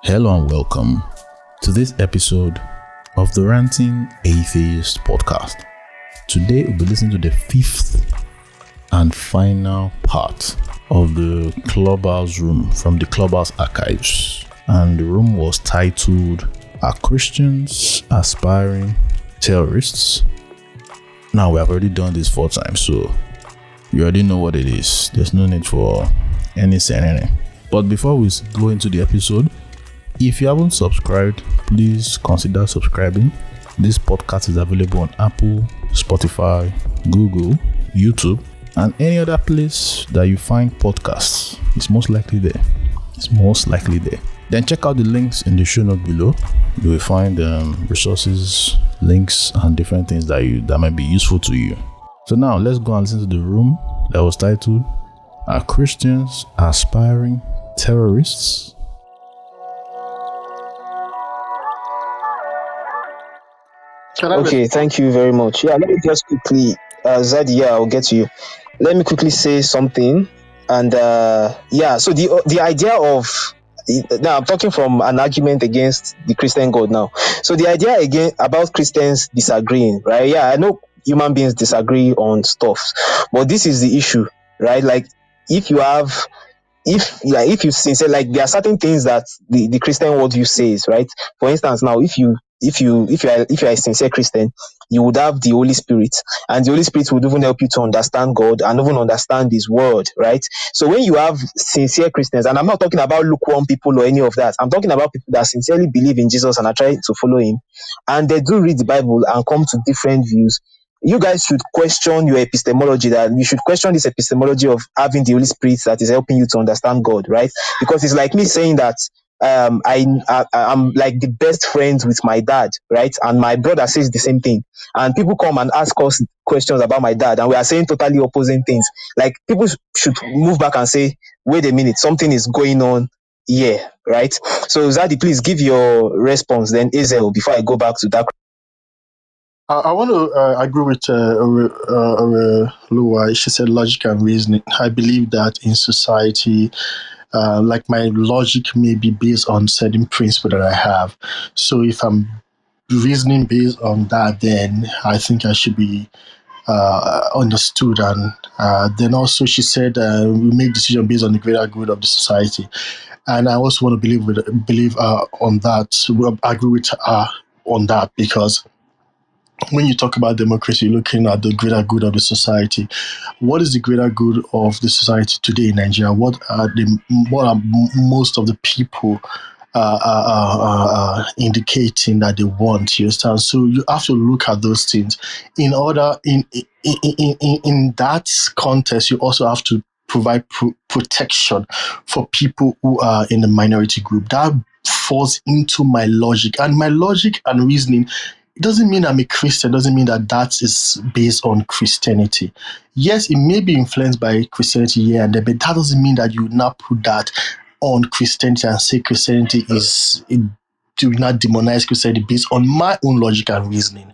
Hello and welcome to this episode of the Ranting Atheist podcast. Today we'll be listening to the fifth and final part of the Clubhouse room from the Clubhouse archives. And the room was titled, "Are Christians Aspiring Terrorists?" Now we have already done this 4 times, so you already know what it is. There's no need for any saying. But before we go into the episode, if you haven't subscribed, please consider subscribing. This podcast is available on Apple, Spotify, Google, YouTube, and any other place that you find podcasts. It's most likely there. Then check out the links in the show note below. You will find resources, links, and different things that might be useful to you. So now let's go and listen to the room that was titled, "Are Christians Aspiring Terrorists?" Okay, thank you very much. Yeah, let me just quickly, Zadi, I'll get to you. Let me quickly say something. And so the idea of, now I'm talking from an argument against the Christian God now. So the idea again about Christians disagreeing, right? Yeah, I know human beings disagree on stuff, but this is the issue, right? Like if you sincere, like there are certain things that the Christian worldview says, right? For instance, now if you are a sincere Christian, you would have the Holy Spirit, and the Holy Spirit would even help you to understand God and even understand His word, right? So when you have sincere Christians, and I'm not talking about lukewarm people or any of that, I'm talking about people that sincerely believe in Jesus and are trying to follow Him, and they do read the Bible and come to different views. You guys should question your epistemology, that you should question this epistemology of having the Holy Spirit that is helping you to understand God, right? Because it's like me saying that I'm like the best friends with my dad, right? And my brother says the same thing. And people come and ask us questions about my dad, and we are saying totally opposing things. Like people should move back and say, wait a minute, something is going on here, right? So Zadi, please give your response, then Azel, before I go back to that. I want to agree with Lua. She said logic and reasoning. I believe that in society, like my logic may be based on certain principle that I have. So if I'm reasoning based on that, then I think I should be understood. And then also she said we make decisions based on the greater good of the society. And I also want to believe on that. I agree with her on that, because when you talk about democracy, you're looking at the greater good of the society. What is the greater good of the society today in Nigeria? What are most of the people indicating that they want? You understand? So you have to look at those things. In that context, you also have to provide protection for people who are in the minority group. That falls into my logic, and my logic and reasoning. It doesn't mean I'm a Christian. It doesn't mean that is based on Christianity. Yes, it may be influenced by Christianity here and there, but that doesn't mean that you would not put that on Christianity and say Christianity do not demonize Christianity based on my own logic and reasoning.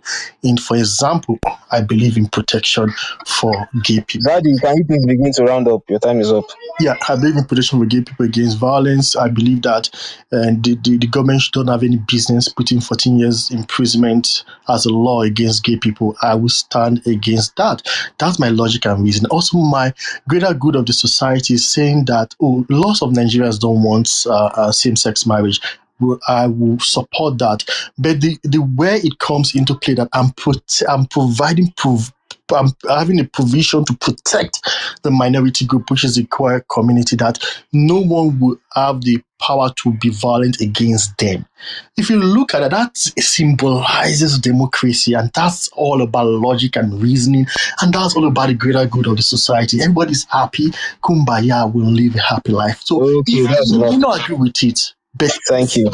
For example, I believe in protection for gay people. Zadi, can you please begin to round up? Your time is up. Yeah, I believe in protection for gay people against violence. I believe that the government don't have any business putting 14 years imprisonment as a law against gay people. I will stand against that. That's my logic and reason. Also, my greater good of the society is saying that lots of Nigerians don't want same-sex marriage. I will support that. But the where it comes into play, that I'm providing I'm having a provision to protect the minority group, which is the queer community, that no one will have the power to be violent against them. If you look at it, that symbolizes democracy, and that's all about logic and reasoning, and that's all about the greater good of the society. Everybody's happy, kumbaya, will live a happy life. So Okay, if you do not agree with it, but thank you.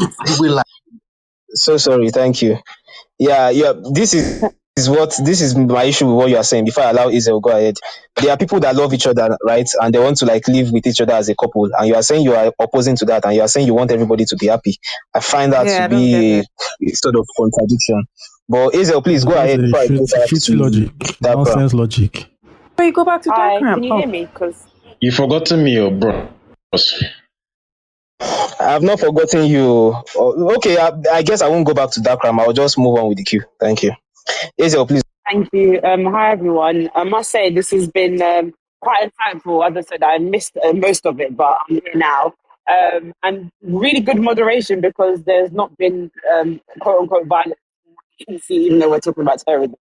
So sorry, thank you. Yeah. This is my issue with what you are saying. Before I allow Israel go ahead, there are people that love each other, right? And they want to like live with each other as a couple. And you are saying you are opposing to that, and you are saying you want everybody to be happy. I find that to be a sort of contradiction. But Israel, please go ahead. Nonsense logic. You go back to Hi, can you hear me? Because You've forgotten me, bro. I have not forgotten you. Okay, I guess I won't go back to that crime. I'll just move on with the queue. Thank you. Hazel, please. Thank you. Hi, everyone. I must say this has been quite insightful. As I said, I missed most of it, but I'm here now. And really good moderation because there's not been quote unquote violence. You can see, even though we're talking about terrorism.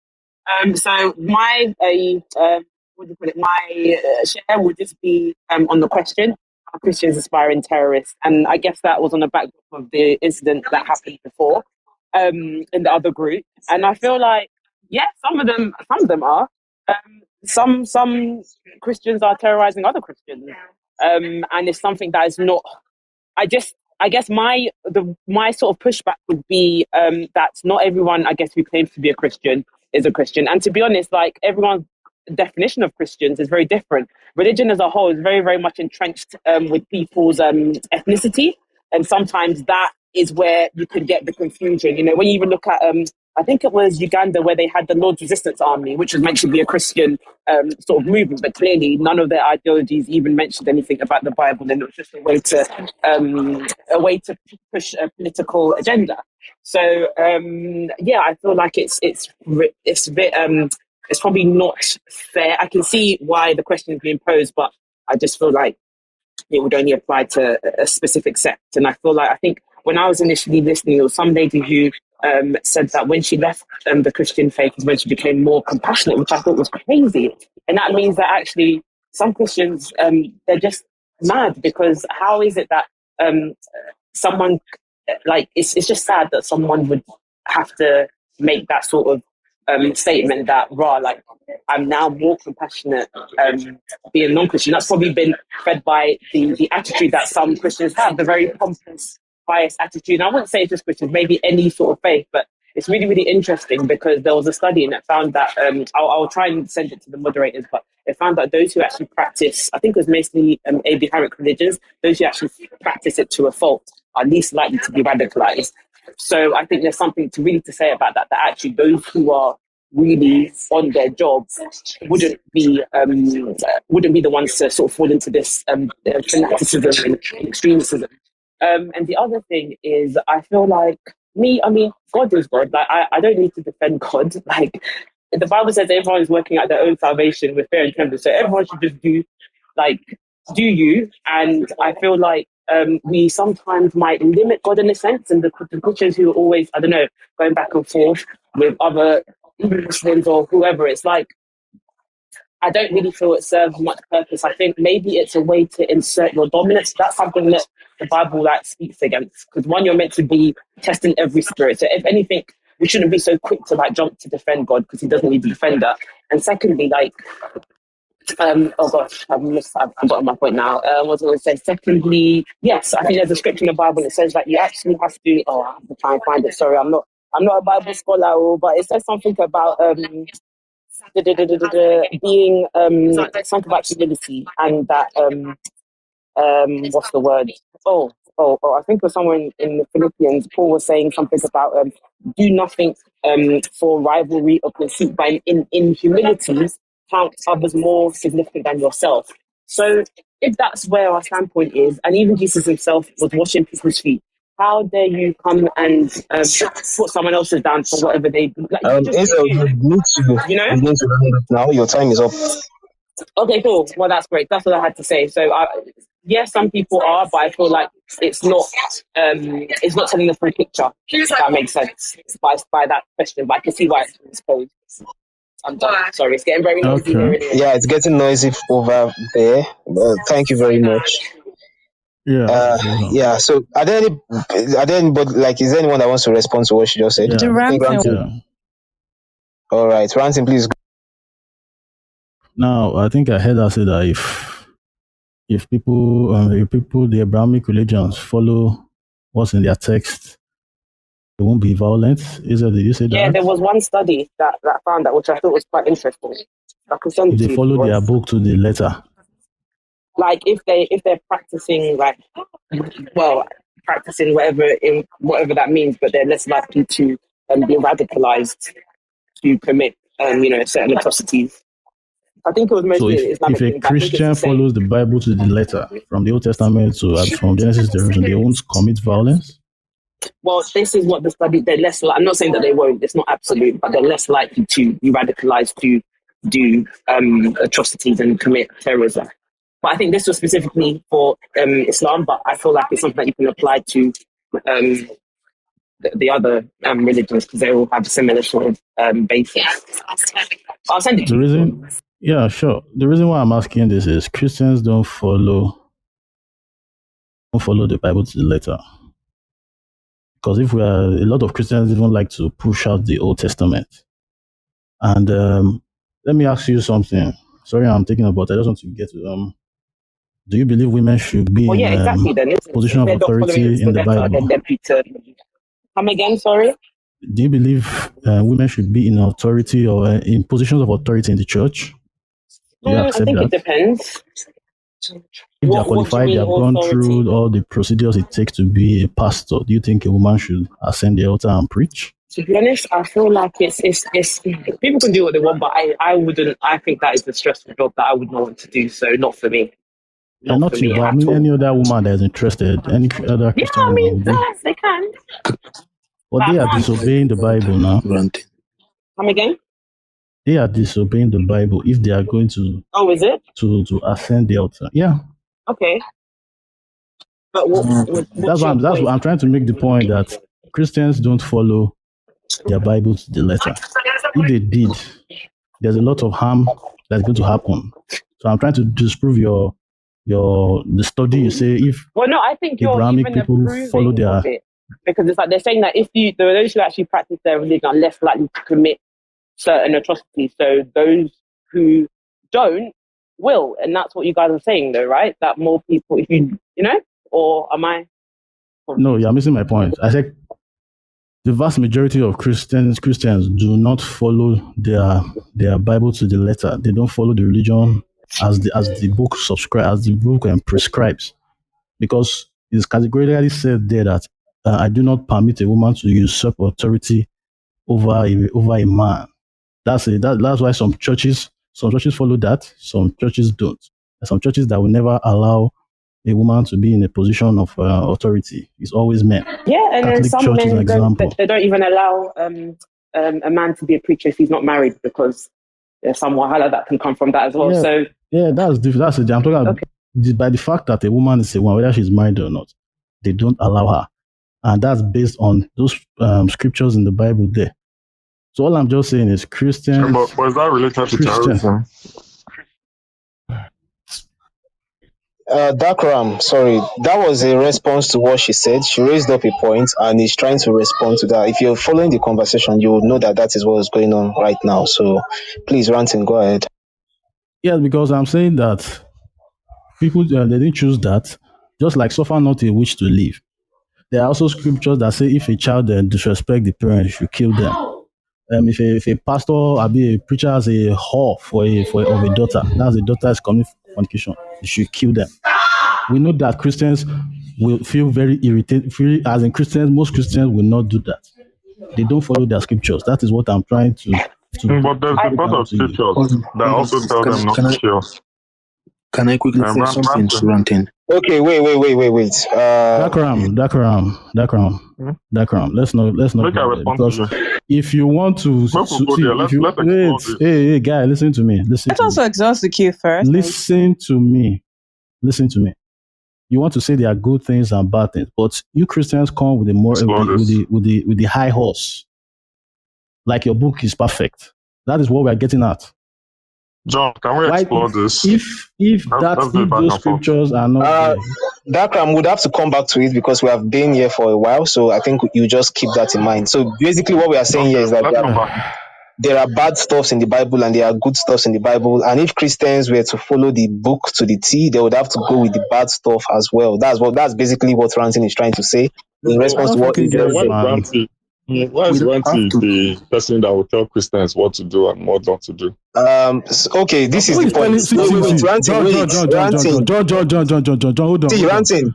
So my what do you call it? My share would just be on the question: are Christians aspiring terrorists? And I guess that was on the backdrop of the incident that happened before in the other group. And I feel like yeah, some of them are. Some Christians are terrorizing other Christians, and it's something that is not. I guess my sort of pushback would be that not everyone I guess who claims to be a Christian is a Christian, and to be honest, like everyone's definition of Christians is very different. Religion as a whole is very very much entrenched with people's ethnicity, and sometimes that is where you could get the confusion. You know, when you even look at I think it was Uganda where they had the Lord's Resistance Army, which was meant to be a Christian sort of movement, but clearly none of their ideologies even mentioned anything about the Bible, and it was just a way to push a political agenda. So yeah, I feel like it's a bit it's probably not fair. I can see why the question is being posed, but I just feel like it would only apply to a specific sect. And I feel like I think when I was initially listening, there was some lady who said that when she left the Christian faith is when she became more compassionate, which I thought was crazy. And that means that actually some Christians, they're just mad because how is it that someone, like, it's just sad that someone would have to make that sort of statement that raw, like I'm now more compassionate being non-Christian. That's probably been fed by the attitude that some Christians have, the very pompous, biased attitude. And I wouldn't say it's just Christians, maybe any sort of faith, but it's really, really interesting because there was a study and it found that I'll try and send it to the moderators, but it found that those who actually practice, I think it was mostly Abrahamic religions, those who actually practice it to a fault are least likely to be radicalized. So I think there's something to really to say about that, that actually those who are really on their jobs wouldn't be the ones to sort of fall into this fanaticism and extremism. And the other thing is, I feel like I mean, God is God. Like, I don't need to defend God. Like, the Bible says everyone is working out their own salvation with fear and trembling. So everyone should just like, do you. And I feel like we sometimes might limit God in a sense. And the Christians who are always, I don't know, going back and forth with other Muslims or whoever, it's like, I don't really feel it serves much purpose. I think maybe it's a way to insert your dominance. That's something that the Bible like speaks against. Because one, you're meant to be testing every spirit. So if anything, we shouldn't be so quick to like jump to defend God because he doesn't need a defender. And secondly, like, oh gosh, I've forgotten my point now. What was I going to say? Secondly, yes, I think there's a scripture in the Bible that says that you actually have to. Oh, I have to try and find it. Sorry, I'm not a Bible scholar, but it says something about being something about humility and that what's the word? I think it was somewhere in the Philippians. Paul was saying something about do nothing for rivalry or conceit, but in humility count others more significant than yourself. So if that's where our standpoint is, and even Jesus himself was washing people's feet, how dare you come and put someone else's down for whatever they do? Like, you just do Hazel, you you, need to you know? begin to round up now. Your time is up. Okay, cool. Well, that's great. That's what I had to say. So, yes, some people are, but I feel like it's not telling the full picture. If that makes sense by that question. But I can see why it's posed. I'm done. Sorry, it's getting very noisy here Okay. anyway. Yeah, it's getting noisy over there. Thank you very much. Yeah. Yeah. So, are there anybody, like, is there anyone that wants to respond to what she just said? Yeah. I think Ranting. Ranting. Yeah. All right, Ranting, please. Now, I think I heard her say that if people, the Abrahamic religions follow what's in their text, they won't be violent. Did you say Yeah, there that? was one study that found that, which I thought was quite interesting. I could send If it they to you if follow you their want. book to the letter, Like if they're practicing like well practicing whatever that means, but they're less likely to be radicalized to commit certain atrocities. I think it was So mostly if, an if Islamic a thing, but I think it's the Christian same. follows the Bible to the letter, from the Old Testament to from Genesis to Revelation, they won't commit violence. Well, this is what the study, they're less I'm not saying that they won't, it's not absolute, but they're less likely to be radicalized to do atrocities and commit terrorism. But I think this was specifically for Islam, but I feel like it's something that you can apply to the other religions because they all have similar sort of basis. I'll send it to The you. reason, yeah, sure. The reason why I'm asking this is Christians don't follow the Bible to the letter. Because if we are, a lot of Christians even like to push out the Old Testament. And let me ask you something. Sorry, I'm taking about. I just want to get to do you believe women should be Well, in yeah, exactly. Then position if of they're not following it authority to the in the letter, then Bible? they're to come again. Sorry. Do you believe women should be in authority or in positions of authority in the church? Do you I accept think it that? depends. If they are What do you qualified, they mean have gone authority? through all the procedures it takes to be a pastor, do you think a woman should ascend the altar and preach? To be honest, I feel like it's people can do what they want, but I wouldn't. I think that is a stressful job that I would not want to do. So not for me. And Not for not you, me but I at mean any all. other woman that is interested, any other Yeah, Christian I woman mean, would they? yes, they can. But But I they are can't. disobeying the Bible now. Ranting. Come again? They are disobeying the Bible if they are going to Oh, is it? ascend the altar. Yeah. Okay. But what's your That's point? what I'm trying to make the point that Christians don't follow their Bible to the letter. If they did, there's a lot of harm that's going to happen. So I'm trying to disprove the study. You say if Well, no, I think you're Abrahamic even people follow approving of their it because it's like they're saying that if those who actually practice their religion are less likely to commit certain atrocities. So those who don't will, and that's what you guys are saying, though, right? That more people, if you know, or am I confused? no, you're missing my point. I said the vast majority of Christians do not follow their Bible to the letter. They don't follow the religion as the book prescribes, because it's categorically said there that I do not permit a woman to usurp authority over a man. That's it. That's why some churches follow that, some churches don't. There's some churches that will never allow a woman to be in a position of authority. It's always men. Yeah, and then Catholic some Church is an men example. they don't even allow a man to be a preacher if he's not married because there's some wahala that can come from that as well. Yeah, So yeah, that's different. That's it. I'm talking about by the fact that a woman is a woman, whether she's married or not, they don't allow her, and that's based on those scriptures in the Bible there. So all I'm just saying is Christians. But is that related to terrorism? Dakram, sorry, that was a response to what she said. She raised up a point and is trying to respond to that. If you're following the conversation, you would know that that is what is going on right now. So please, Ranting, go ahead. Yeah, because I'm saying that people they didn't choose that. Just like suffer not a witch to live. There are also scriptures that say if a child disrespect the parents, you should kill them. If a pastor or be a preacher has a whore of a daughter, that's a daughter's committing fornication, you should kill them. We know that Christians will feel very irritated. As in Christians, most Christians will not do that. They don't follow their scriptures. That is what I'm trying to But there's a part of scriptures that also tell them not to kill. Can I quickly say something to Ranting? Okay, wait. Dakram. Let's not Make go I there, respond because to you. if you want to Make we go see, there. if Let's you explore wait, this. hey, guy, listen to me. Let's also exhaust the queue first. Listen to me. You want to say there are good things and bad things, but you Christians come with with the high horse, like your book is perfect. That is what we are getting at. John, can we explore this? If Let's do it back those and forth. scriptures are not Dakram would have to come back to it because we have been here for a while. So I think you just keep that in mind. So basically, what we are saying here is that Let's come back. there are bad stuffs in the Bible and there are good stuffs in the Bible. And if Christians were to follow the book to the T, they would have to go with the bad stuff as well. That's basically what Ranting is trying to say in response to what fucking get Israel it, said. man. Why is Ranty the person that will tell Christians what to do and what not to do? Okay, this is Who the is point. telling? Wait, Ranting, John, hold on. See, Ranting.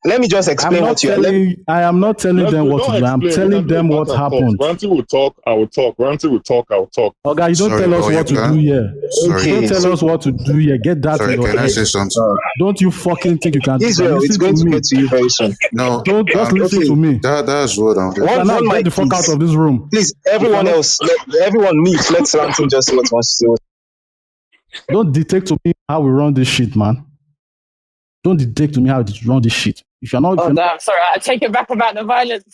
let me just explain what you are. I am not telling them what to do. I'm telling them what happened. Ranting will talk, I will talk. Ranting will talk, I will talk. Okay, you don't tell us what to do here. Okay. Don't tell us what to do here. Get that in your Can I head. say something? Don't you fucking think you can do that? Israel, it's going to get to you very soon. No. Don't just listen to me. That's what I'm doing. Now get the fuck out of this room. Please, everyone else, everyone mute. Let's Ranting just say what he wants to say. Don't dictate to me how we run this shit, man. Don't dictate to me how to run this shit. If you're not, sorry, I take it back about the violence.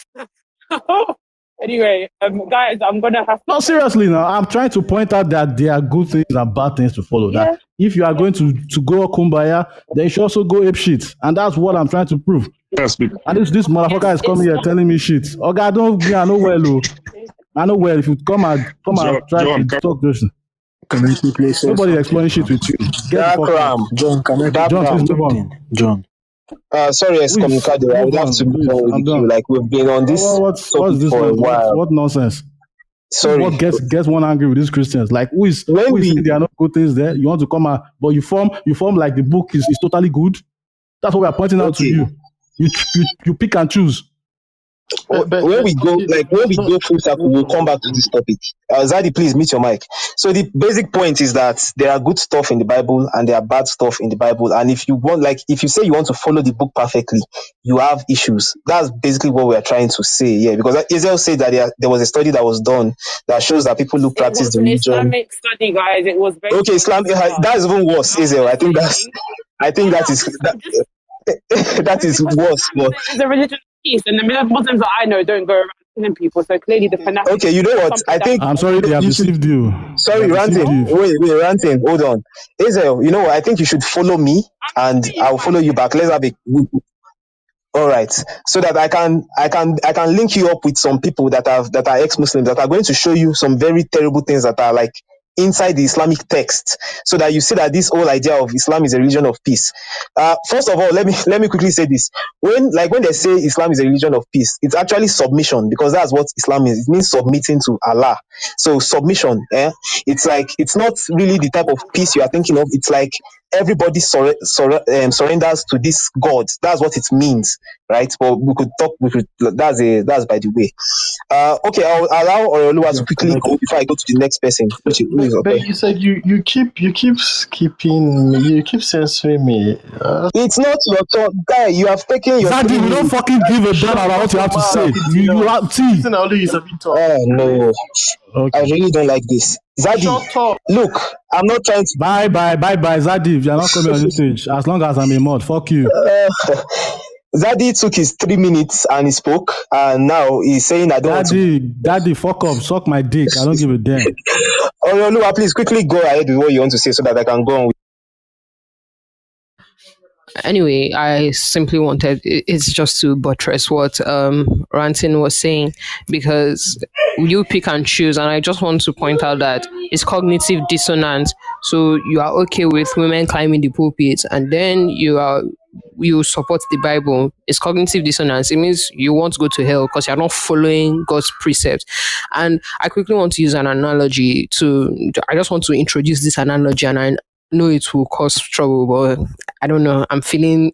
Anyway, guys, I'm gonna have. No, seriously, now I'm trying to point out that there are good things and bad things to follow. Yeah. That if you are going to go kumbaya, then you should also go ape shit, and that's what I'm trying to prove. Yes, and this motherfucker is coming here telling me shit. Okay, I know well, I know well. If you come and try to talk this. Nobody explaining shit with you. John, can I please move on. John. Sorry, Excommunicado. I would have to move on with you. Like we've been on this what's this for a while. What nonsense? Sorry. What gets one angry with these Christians? Like who is saying there are no good things there? You want to come out, but you form like the book is totally good. That's what we are pointing out to you. You pick and choose. When we go full circle, we'll come back to this topic. Zadi, please mute your mic. So the basic point is that there are good stuff in the Bible and there are bad stuff in the Bible. And if you say you want to follow the book perfectly, you have issues. That's basically what we are trying to say. Yeah, because Israel said that there was a study that was done that shows that people who practice the religion. Islamic study, guys. It was very Islam. That's even worse, Israel. I think that is worse. But it's a religion of peace, and the Muslims that I know don't go around killing people. So clearly, the fanatics. Okay, you know what? I think I'm sorry they have deceived you. Sorry, Ranting. Wait, Ranting. Hold on, Israel. You know what? I think you should follow me, and I'll follow you back. Let's have a. All right, so that I can link you up with some people that are ex-Muslims that are going to show you some very terrible things that are like inside the Islamic text, so that you see that this whole idea of Islam is a religion of peace. First of all, let me quickly say this: when they say Islam is a religion of peace, it's actually submission, because that's what Islam is. It means submitting to Allah. So submission, it's like, it's not really the type of peace you are thinking of. It's like everybody surrenders to this God. That's what it means, right? But that's by the way. Okay, I'll allow Oroluwa to quickly go before I go to the next person. But you said you keep skipping me. You keep censoring me. It's not your turn, guy. You have taken your. Zaddy, we don't fucking give a damn about what you have to say. You have tea. Oh no. Okay. I really don't like this. Zaddy, look, I'm not trying to. Bye, Zaddy. If you're not coming on this stage, as long as I'm a mod, fuck you. Zaddy took his 3 minutes and he spoke, and now he's saying I don't Daddy, fuck off, suck my dick. I don't give a damn. Oroluwa, please quickly go ahead with what you want to say so that I can go on with. Anyway, I simply wanted, it's just to buttress what Ranting was saying, because you pick and choose, and I just want to point out that it's cognitive dissonance. So you are okay with women climbing the pulpit, and then you support the Bible. It's cognitive dissonance. It means you want to go to hell because you're not following God's precepts. And I quickly want to use an analogy I just want to introduce this analogy, and I know it will cause trouble, but I don't know. I'm feeling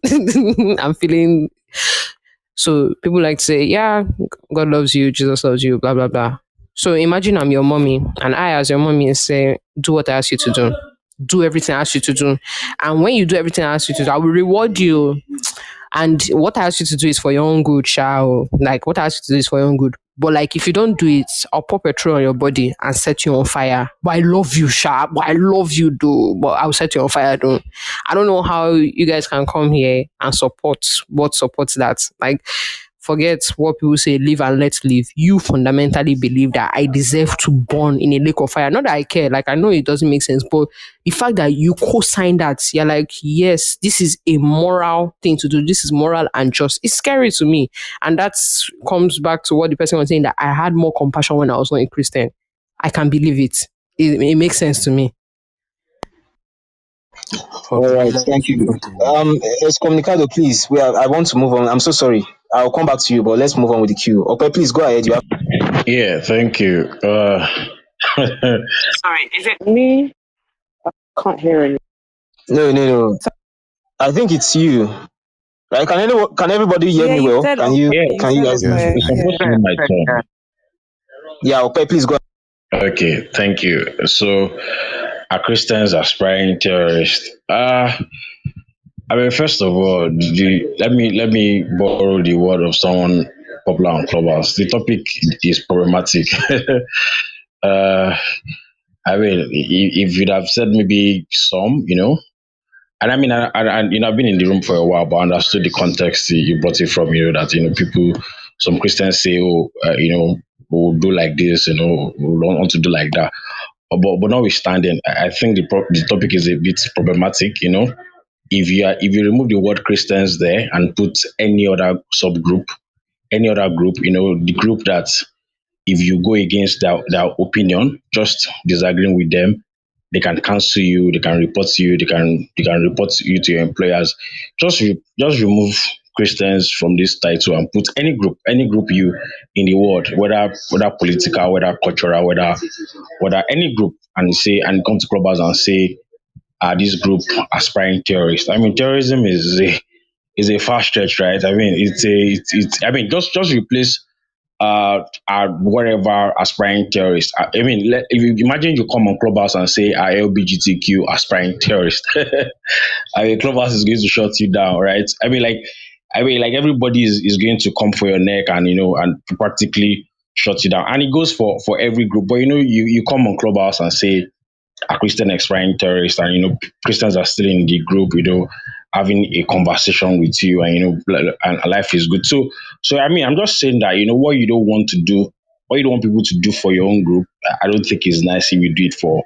so people like to say, yeah, God loves you, Jesus loves you, blah blah blah. So imagine I'm your mommy, and I as your mommy say, do what I ask you to do. Do everything I ask you to do. And when you do everything I ask you to do, I will reward you. And what I ask you to do is for your own good, child. Like, what I ask you to do is for your own good. But like, if you don't do it, I'll pour petrol on your body and set you on fire. But I love you, Sha. But I love you, though. But I'll set you on fire, though. I don't know how you guys can come here and support what supports that. Like, forget what people say, live and let live. You fundamentally believe that I deserve to burn in a lake of fire. Not that I care. Like, I know it doesn't make sense, but the fact that you co-sign that, you're like, yes, this is a moral thing to do. This is moral and just. It's scary to me. And that comes back to what the person was saying, that I had more compassion when I was not a Christian. I can believe it. It makes sense to me. All right, thank you. Excommunicado, please. I want to move on. I'm so sorry. I'll come back to you, but let's move on with the queue. Okay, please go ahead. Yeah, thank you. Sorry, is it me? I can't hear it. No. I think it's you. Right? Can everybody hear Yeah, me you well? said Can okay. you Yeah, You can you said guys? Yes, okay. we it's can. supposed to Yeah. be my turn. Yeah, okay, please go. Okay, thank you. So, are Christians aspiring terrorists? I mean, first of all, let me borrow the word of someone popular on Clubhouse. The topic is problematic. uh, I mean, if you'd have said maybe some, and I mean, I've been in the room for a while, but I understood the context you brought it from. That people, some Christians say, oh, we'll do like this, we don't want to do like that. But notwithstanding, I think the topic is a bit problematic. If you remove the word Christians there and put any other subgroup, any other group, the group that if you go against their opinion, just disagreeing with them, they can cancel you, they can report you, they can report you to your employers. Just remove Christians from this title and put any group you in the world, whether political, whether cultural, whether any group, and say and come to Clubhouse and say, this group aspiring terrorists. I mean, terrorism is a far stretch, right? I mean, it's I mean, just replace whatever aspiring terrorist. I mean, if you imagine you come on Clubhouse and say LBGTQ aspiring terrorist, I mean, Clubhouse is going to shut you down, right? I mean, like everybody is going to come for your neck and and practically shut you down, and it goes for every group. But you come on Clubhouse and say a Christian expiring terrorist, and Christians are still in the group, having a conversation with you, and and life is good. So I mean, I'm just saying that what you don't want to do, what you don't want people to do for your own group, I don't think it's nice if you do it for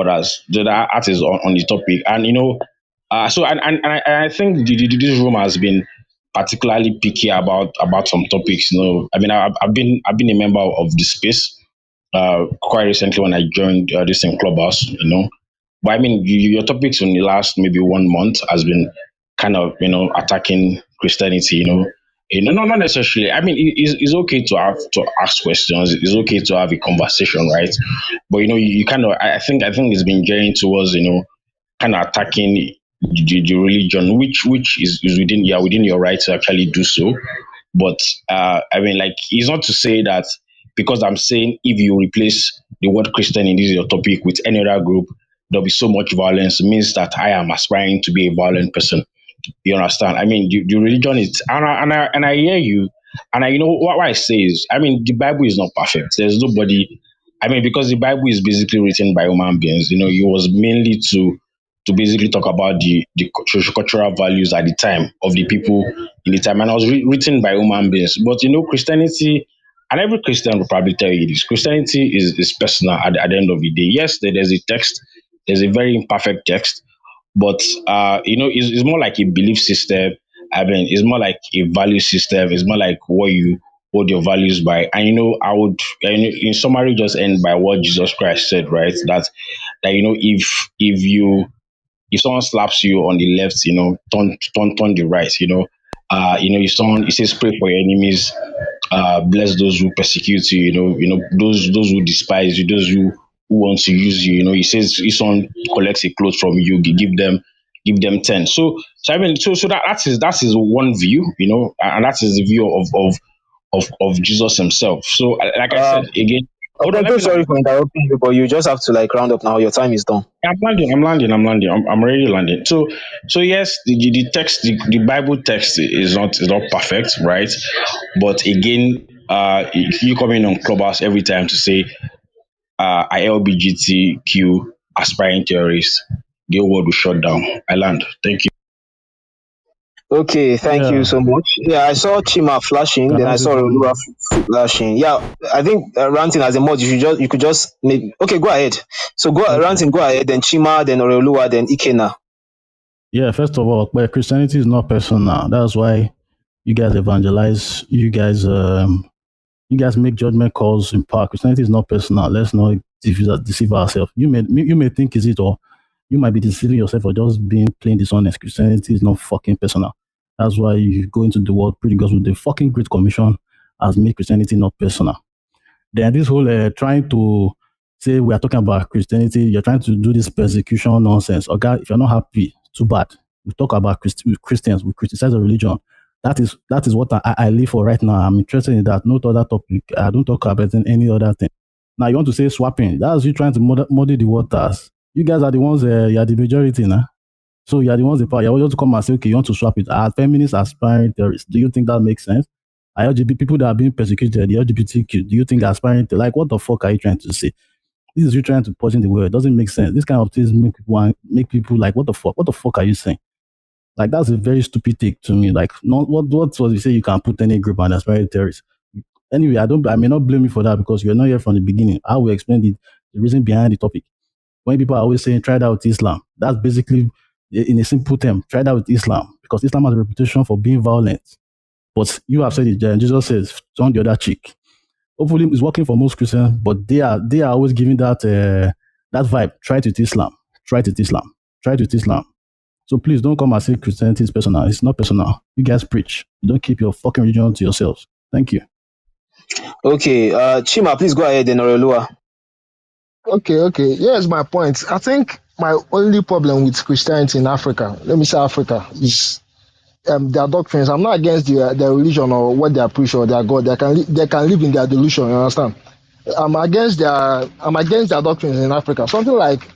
others. So that is on the topic, and so and I think this room has been particularly picky about some topics. I mean, I've been a member of the space quite recently when I joined this in Clubhouse. But I mean, your topics in the last maybe 1 month has been kind of attacking Christianity. Not necessarily. I mean, it's okay to ask questions. It's okay to have a conversation, right? But you kind of I think it's been gearing towards kind of attacking the religion, which is within your right to actually do so. But I mean, like, it's not to say that because I'm saying if you replace the word Christian in this your topic with any other group, there'll be so much violence. It means that I am aspiring to be a violent person. You understand? I mean, the religion is, and I hear you, and what I say is, I mean, the Bible is not perfect. There's nobody. I mean, because the Bible is basically written by human beings. It was mainly to basically talk about the cultural values at the time of the people in the time, and it was written by human beings. But Christianity, and every Christian will probably tell you this: Christianity is personal at the end of the day. Yes, there's a text, there's a very imperfect text, but it's more like a belief system. I mean, it's more like a value system. It's more like what you hold your values by. And I would, in summary, just end by what Jesus Christ said, right? That if someone slaps you on the left, turn the right. If someone, it says pray for your enemies, bless those who persecute you, those who despise you, those who want to use you. He says if someone collects a cloth from you, give them 10. So I mean, so that is one view, and that is the view of Jesus himself. So like I said Um, again, hold okay, on, I'm let so me land. sorry for interrupting you, but you just have to like round up now. Your time is done. I'm landing. I'm already landing. So yes, the text, the Bible text is not perfect, right? But again, if you come in on Clubhouse every time to say I LBGTQ aspiring terrorists, the whole world will shut down. I land. Thank you. Okay, thank you Yeah. so much. Yeah, I saw Chima flashing, Can then I I say saw Olua something? flashing. Yeah, I think ranting as a mod, you could just maybe. Okay, go ahead. So Okay. ranting, go ahead. Then Chima, then Olua, then Ikena. Yeah, first of all, but Christianity is not personal. That's why you guys evangelize. You guys make judgment calls in part. Christianity is not personal. Let's not deceive ourselves. You may think is it, or you might be deceiving yourself or just being plain dishonest. Christianity is not fucking personal. That's why you go into the world pretty gospel. The fucking Great Commission has made Christianity not personal. Then this whole trying to say we are talking about Christianity, you're trying to do this persecution nonsense. Okay, if you're not happy, too bad. We talk about Christians. We criticize the religion. That is what I live for right now. I'm interested in that. No other topic. I don't talk about any other thing. Now you want to say swapping? That's you trying to muddy the waters. You guys are the ones. You are the majority now. So you are the ones in power. You want to come and say, okay, you want to swap it. Are feminists aspiring terrorists? Do you think that makes sense? Are LGBT people that are being persecuted, the LGBTQ, do you think aspiring to, like, what the fuck are you trying to say? This is you trying to poison the world. It doesn't make sense. This kind of things make people like, what the fuck? What the fuck are you saying? Like, that's a very stupid take to me. Like, what was you say you can put any group on aspiring terrorists? Anyway, I may not blame you for that because you're not here from the beginning. I will explain the reason behind the topic. When people are always saying try that with Islam, that's basically, in a simple term, try that with Islam, because Islam has a reputation for being violent. But you have said it, Jesus says, turn the other cheek. Hopefully it's working for most Christians, but they are always giving that vibe. Try it with Islam. Try it with Islam. Try it with Islam. So please don't come and say Christianity is personal. It's not personal. You guys preach. You don't keep your fucking religion to yourselves. Thank you. Okay, Chima, please go ahead, then Orelua. Okay. Here's my point. I think my only problem with Christianity in Africa, let me say Africa, is their doctrines. I'm not against their religion or what they preach or their God. They can live in their delusion. You understand? I'm against their doctrines in Africa. Something like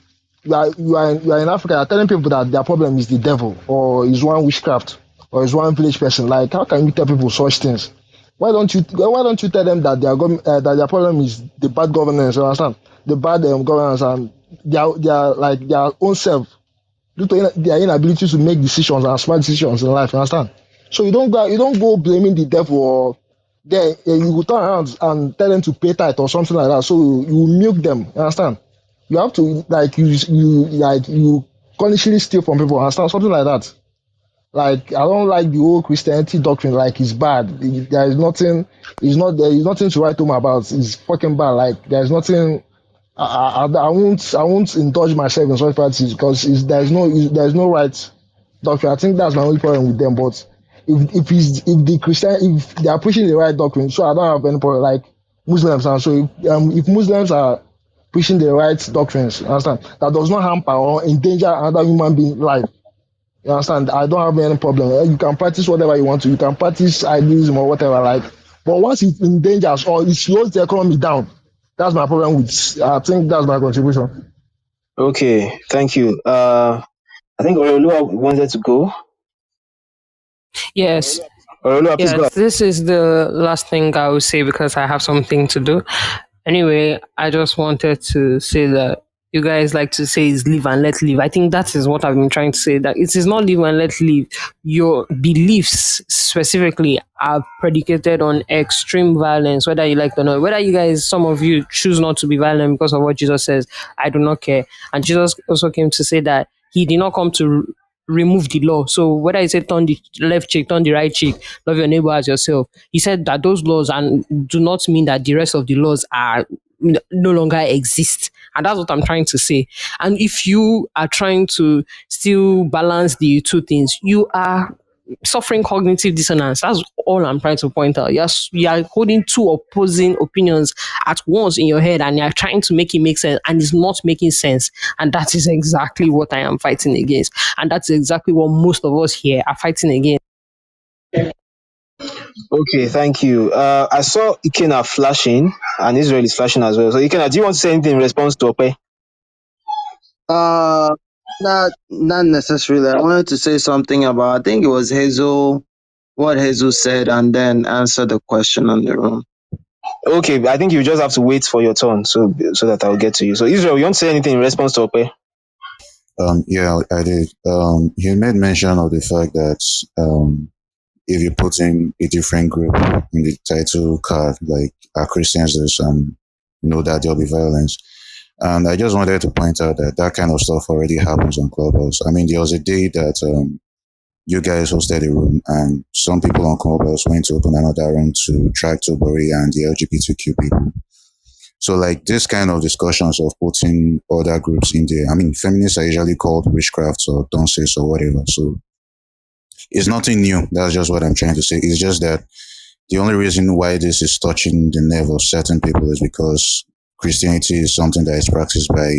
you are in Africa, you're telling people that their problem is the devil or is one witchcraft or is one village person. Like, how can you tell people such things? Why don't you tell them that their problem is the bad governance? You understand? The bad governance and their own self, due to their inability to make decisions and smart decisions in life. You understand? So you don't go blaming the devil, or then you will turn around and tell them to pay tithe or something like that. So you milk them. You understand? You have to you consciously steal from people. Understand? Something like that. Like, I don't like the whole Christianity doctrine. Like, it's bad. There is nothing. There is nothing to write home about. It's fucking bad. Like, there's nothing. I won't indulge myself in such practices because there's no right doctrine. I think that's my only problem with them. But if they are pushing the right doctrine, so I don't have any problem. Like Muslims, and so if Muslims are pushing the right doctrines, understand, that does not hamper or endanger another human being life. You understand? I don't have any problem. You can practice whatever you want to. You can practice idealism or whatever, like. But once it endangers or it slows the economy down, that's my problem with. I think that's my contribution. Okay, thank you. I think Orelua wanted to go. Yes. Orelua, please go Yes, ahead. this is the last thing I will say because I have something to do. Anyway, I just wanted to say that you guys like to say is live and let live. I think that is what I've been trying to say, that it is not live and let live. Your beliefs specifically are predicated on extreme violence, whether you like it or not. Whether you guys, some of you, choose not to be violent because of what Jesus says, I do not care. And Jesus also came to say that he did not come to remove the law. So whether you say turn the left cheek, turn the right cheek, love your neighbor as yourself, he said that those laws and do not mean that the rest of the laws are no longer exist. And that's what I'm trying to say. And if you are trying to still balance the two things, you are suffering cognitive dissonance. That's all I'm trying to point out. You are holding two opposing opinions at once in your head and you're trying to make it make sense and it's not making sense. And that is exactly what I am fighting against. And that's exactly what most of us here are fighting against. Okay, thank you. I saw Ikena flashing and Israel is flashing as well. So Ikena, do you want to say anything in response to Ope? Not necessarily. I wanted to say something about, I think it was Hazel, what Hazel said, and then answer the question on the room. Okay, I think you just have to wait for your turn so that I'll get to you. So Israel, you want to say anything in response to Ope? Yeah, I did. He made mention of the fact that if you put in a different group in the title card, like are Christians this, that there'll be violence. And I just wanted to point out that kind of stuff already happens on Clubhouse. I mean, there was a day that you guys hosted a room and some people on Clubhouse went to open another room to track Tobori and the LGBTQ people. So like this kind of discussions of putting other groups in there, I mean, feminists are usually called witchcrafts or dunces or whatever. So it's nothing new. That's just what I'm trying to say. It's just that the only reason why this is touching the nerve of certain people is because Christianity is something that is practiced by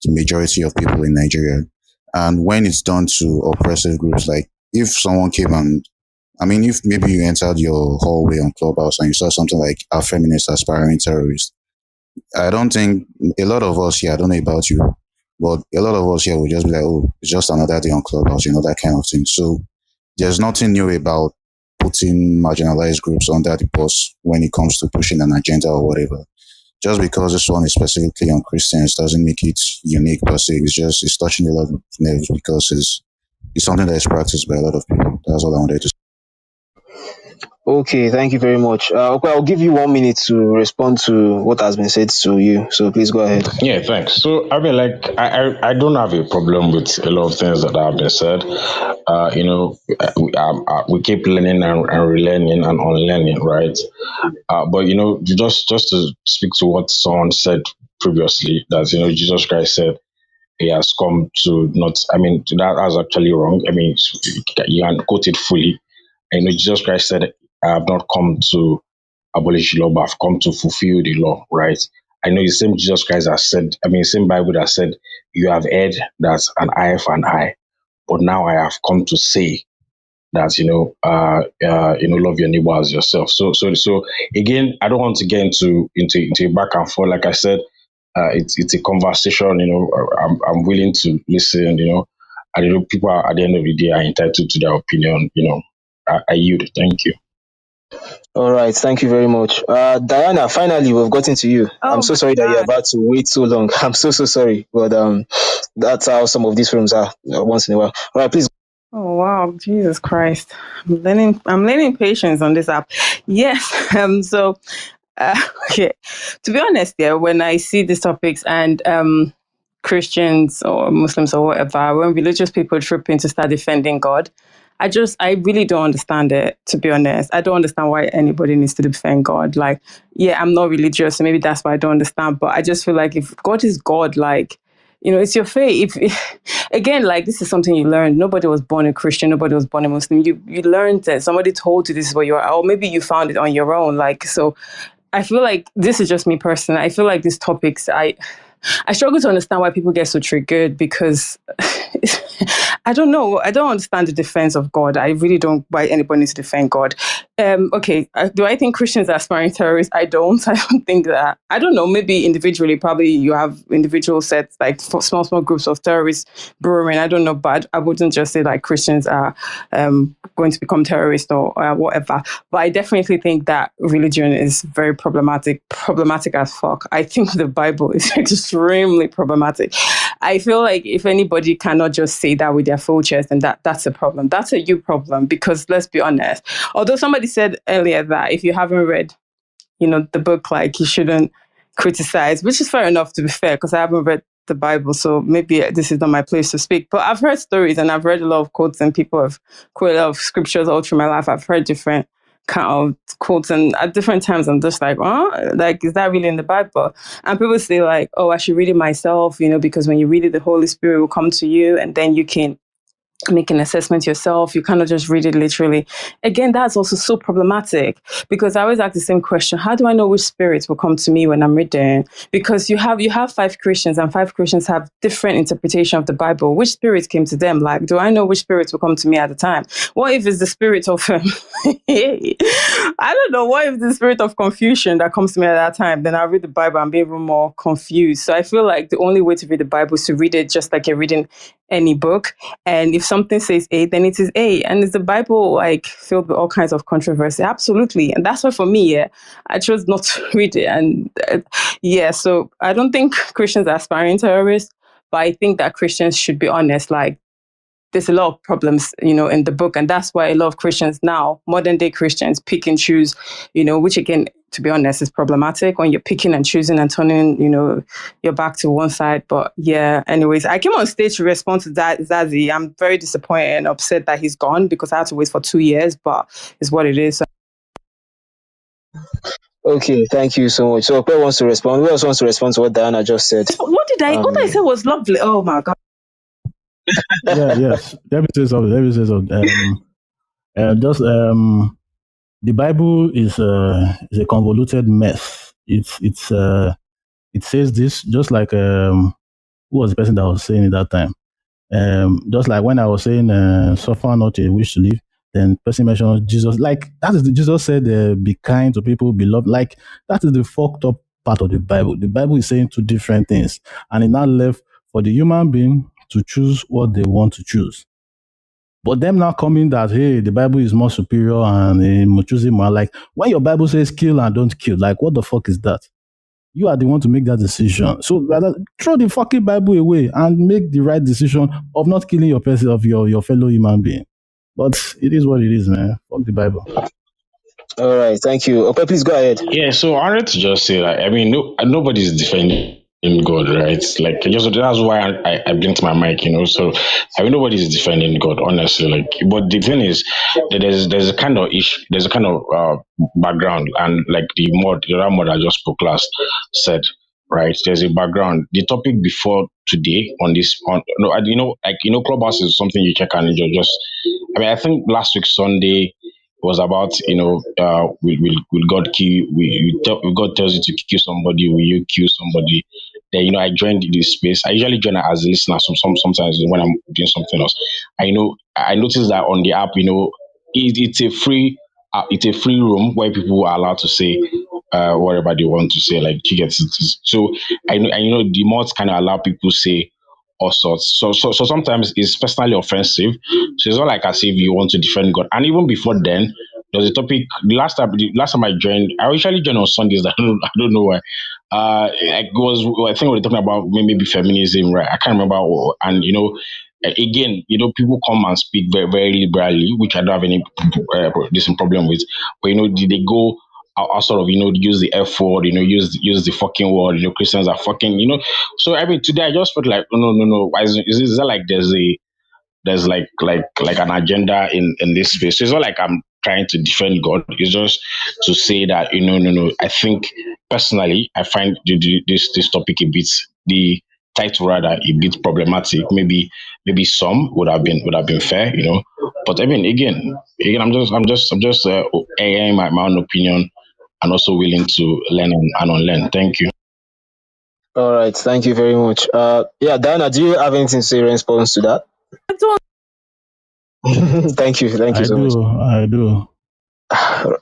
the majority of people in Nigeria. And when it's done to oppressive groups, like if someone came and, I mean, if maybe you entered your hallway on Clubhouse and you saw something like a feminist aspiring terrorist, I don't think a lot of us here, I don't know about you, but a lot of us here will just be like, oh, it's just another day on Clubhouse, that kind of thing. So there's nothing new about putting marginalized groups under the bus when it comes to pushing an agenda or whatever. Just because this one is specifically on Christians doesn't make it unique per se. It's touching a lot of nerves because it's something that is practiced by a lot of people. That's all I wanted to say. Okay, thank you very much. Okay, I'll give you 1 minute to respond to what has been said to you. So please go ahead. Yeah, thanks. So I mean, like, I don't have a problem with a lot of things that have been said. We keep learning and relearning and unlearning, right? But just to speak to what someone said previously, that Jesus Christ said he has come to not. I mean, that's actually wrong. I mean, you can quote it fully. Jesus Christ said, "I have not come to abolish the law, but I've come to fulfill the law," right? I know the same Jesus Christ has said, I mean, same Bible that said, "You have heard that an eye for an eye, but now I have come to say that, love your neighbor as yourself." So again, I don't want to get into back and forth. Like I said, it's a conversation. I'm willing to listen. I know people are, at the end of the day, are entitled to their opinion. I yield. Thank you. All right, thank you very much. Diana, finally, we've gotten to you. I'm Oh so my sorry that you're God. about to wait so long. I'm so sorry, but that's how some of these rooms are once in a while. All right, please. Oh wow, Jesus Christ. I'm learning patience on this app. Yes. So okay. To be honest, yeah, when I see these topics and Christians or Muslims or whatever, when religious people trip in to start defending God, I really don't understand it, to be honest. I don't understand why anybody needs to defend God. Like, yeah, I'm not religious, so maybe that's why I don't understand. But I just feel like if God is God, like, it's your faith. If again, like this is something you learned. Nobody was born a Christian. Nobody was born a Muslim. You learned it. Somebody told you this is what you are, or maybe you found it on your own. Like so, I feel like this is just me personally. I feel like these topics, I struggle to understand why people get so triggered because I don't know. I don't understand the defense of God. I really don't why anybody needs to defend God. Okay, do I think Christians are aspiring terrorists? I don't. I don't think that. I don't know. Maybe individually, probably you have individual sets like for small groups of terrorists brewing. I don't know, but I wouldn't just say like Christians are going to become terrorists or whatever. But I definitely think that religion is very problematic as fuck. I think the Bible is extremely problematic. I feel like if anybody cannot just say that with their full chest, then that's a problem. That's a you problem because let's be honest. Although somebody said earlier that if you haven't read, the book, like you shouldn't criticize, which is fair enough to be fair, because I haven't read the Bible, so maybe this is not my place to speak. But I've heard stories and I've read a lot of quotes and people have quoted a lot of scriptures all through my life. I've heard different kind of quotes and at different times I'm just like, oh, like is that really in the Bible? And people say like, oh, I should read it myself, because when you read it, the Holy Spirit will come to you and then you can make an assessment yourself. You cannot just read it literally. Again, that's also so problematic because I always ask the same question: how do I know which spirits will come to me when I'm reading? Because you have 5 Christians and 5 Christians have different interpretation of the Bible. Which spirits came to them? Like, do I know which spirits will come to me at the time? What if it's the spirit of I don't know. What if the spirit of confusion that comes to me at that time? Then I'll read the Bible and be even more confused. So I feel like the only way to read the Bible is to read it just like you're reading any book. And if something says A, then it is A. And is the Bible like filled with all kinds of controversy? Absolutely. And that's why for me, yeah, I chose not to read it. And so I don't think Christians are aspiring terrorists, but I think that Christians should be honest. Like, there's a lot of problems, in the book. And that's why a lot of Christians now, modern day Christians, pick and choose, which again, to be honest, is problematic when you're picking and choosing and turning, your back to one side. But yeah, anyways, I came on stage to respond to that Zazie. I'm very disappointed and upset that he's gone because I had to wait for 2 years, but it's what it is. Okay, thank you so much. So, who wants to respond? Who else wants to respond to what Diana just said? What I said was lovely. Oh my God. Yes. Let me say something. The Bible is a convoluted mess. It says this just like who was the person that was saying it that time? Just like when I was saying, suffer not a wish to live, then person mentioned Jesus. Like that is Jesus said, be kind to people, be loved. Like that is the fucked up part of the Bible. The Bible is saying two different things, and it now left for the human being to choose what they want to choose. But them now coming that, hey, the Bible is more superior and choosing more. Like when your Bible says kill and don't kill, like what the fuck is that? You are the one to make that decision. So rather, throw the fucking Bible away and make the right decision of not killing your person, of your fellow human being. But it is what it is, man. Fuck the Bible. All right, thank you. Okay, please go ahead. Yeah, so I wanted to just say that I mean, nobody's defending God, right? Like, just that's why I blinked my mic, you know. So I mean, nobody's defending God, honestly. Like, but the thing is, that there's a kind of issue, there's a kind of background, and like the other mod I just spoke last said, right? There's a background. The topic before today on this, on no, you know, like Clubhouse is something you check and you just. I mean, I think last week Sunday was about will God kill if God tells you to kill somebody, will you kill somebody? Then I joined this space. I usually join as a listener. Sometimes when I'm doing something else, I noticed that on the app, it's a free room where people are allowed to say whatever they want to say. Like you get it. So the mods kind of allow people to say all sorts. So sometimes it's personally offensive. So it's not like as if you want to defend God. And even before then, there was a topic. The last time I joined, I usually join on Sundays. I don't know why. I think we were talking about maybe feminism, right? I can't remember. And again, people come and speak very, very liberally, which I don't have any this problem with. But did they go sort of use the F word, use the fucking word, Christians are fucking, so I mean today I just felt like no. Why is that like there's like an agenda in this space. So it's not like I'm trying to defend God. It's just to say that no. I think personally I find this topic a bit, the title rather, a bit problematic. Maybe some would have been fair, But I mean again I'm just airing my own opinion and also willing to learn and unlearn. Thank you. All right, thank you very much. Yeah, Diana, do you have anything to say in response to that? Thank you I so much. do.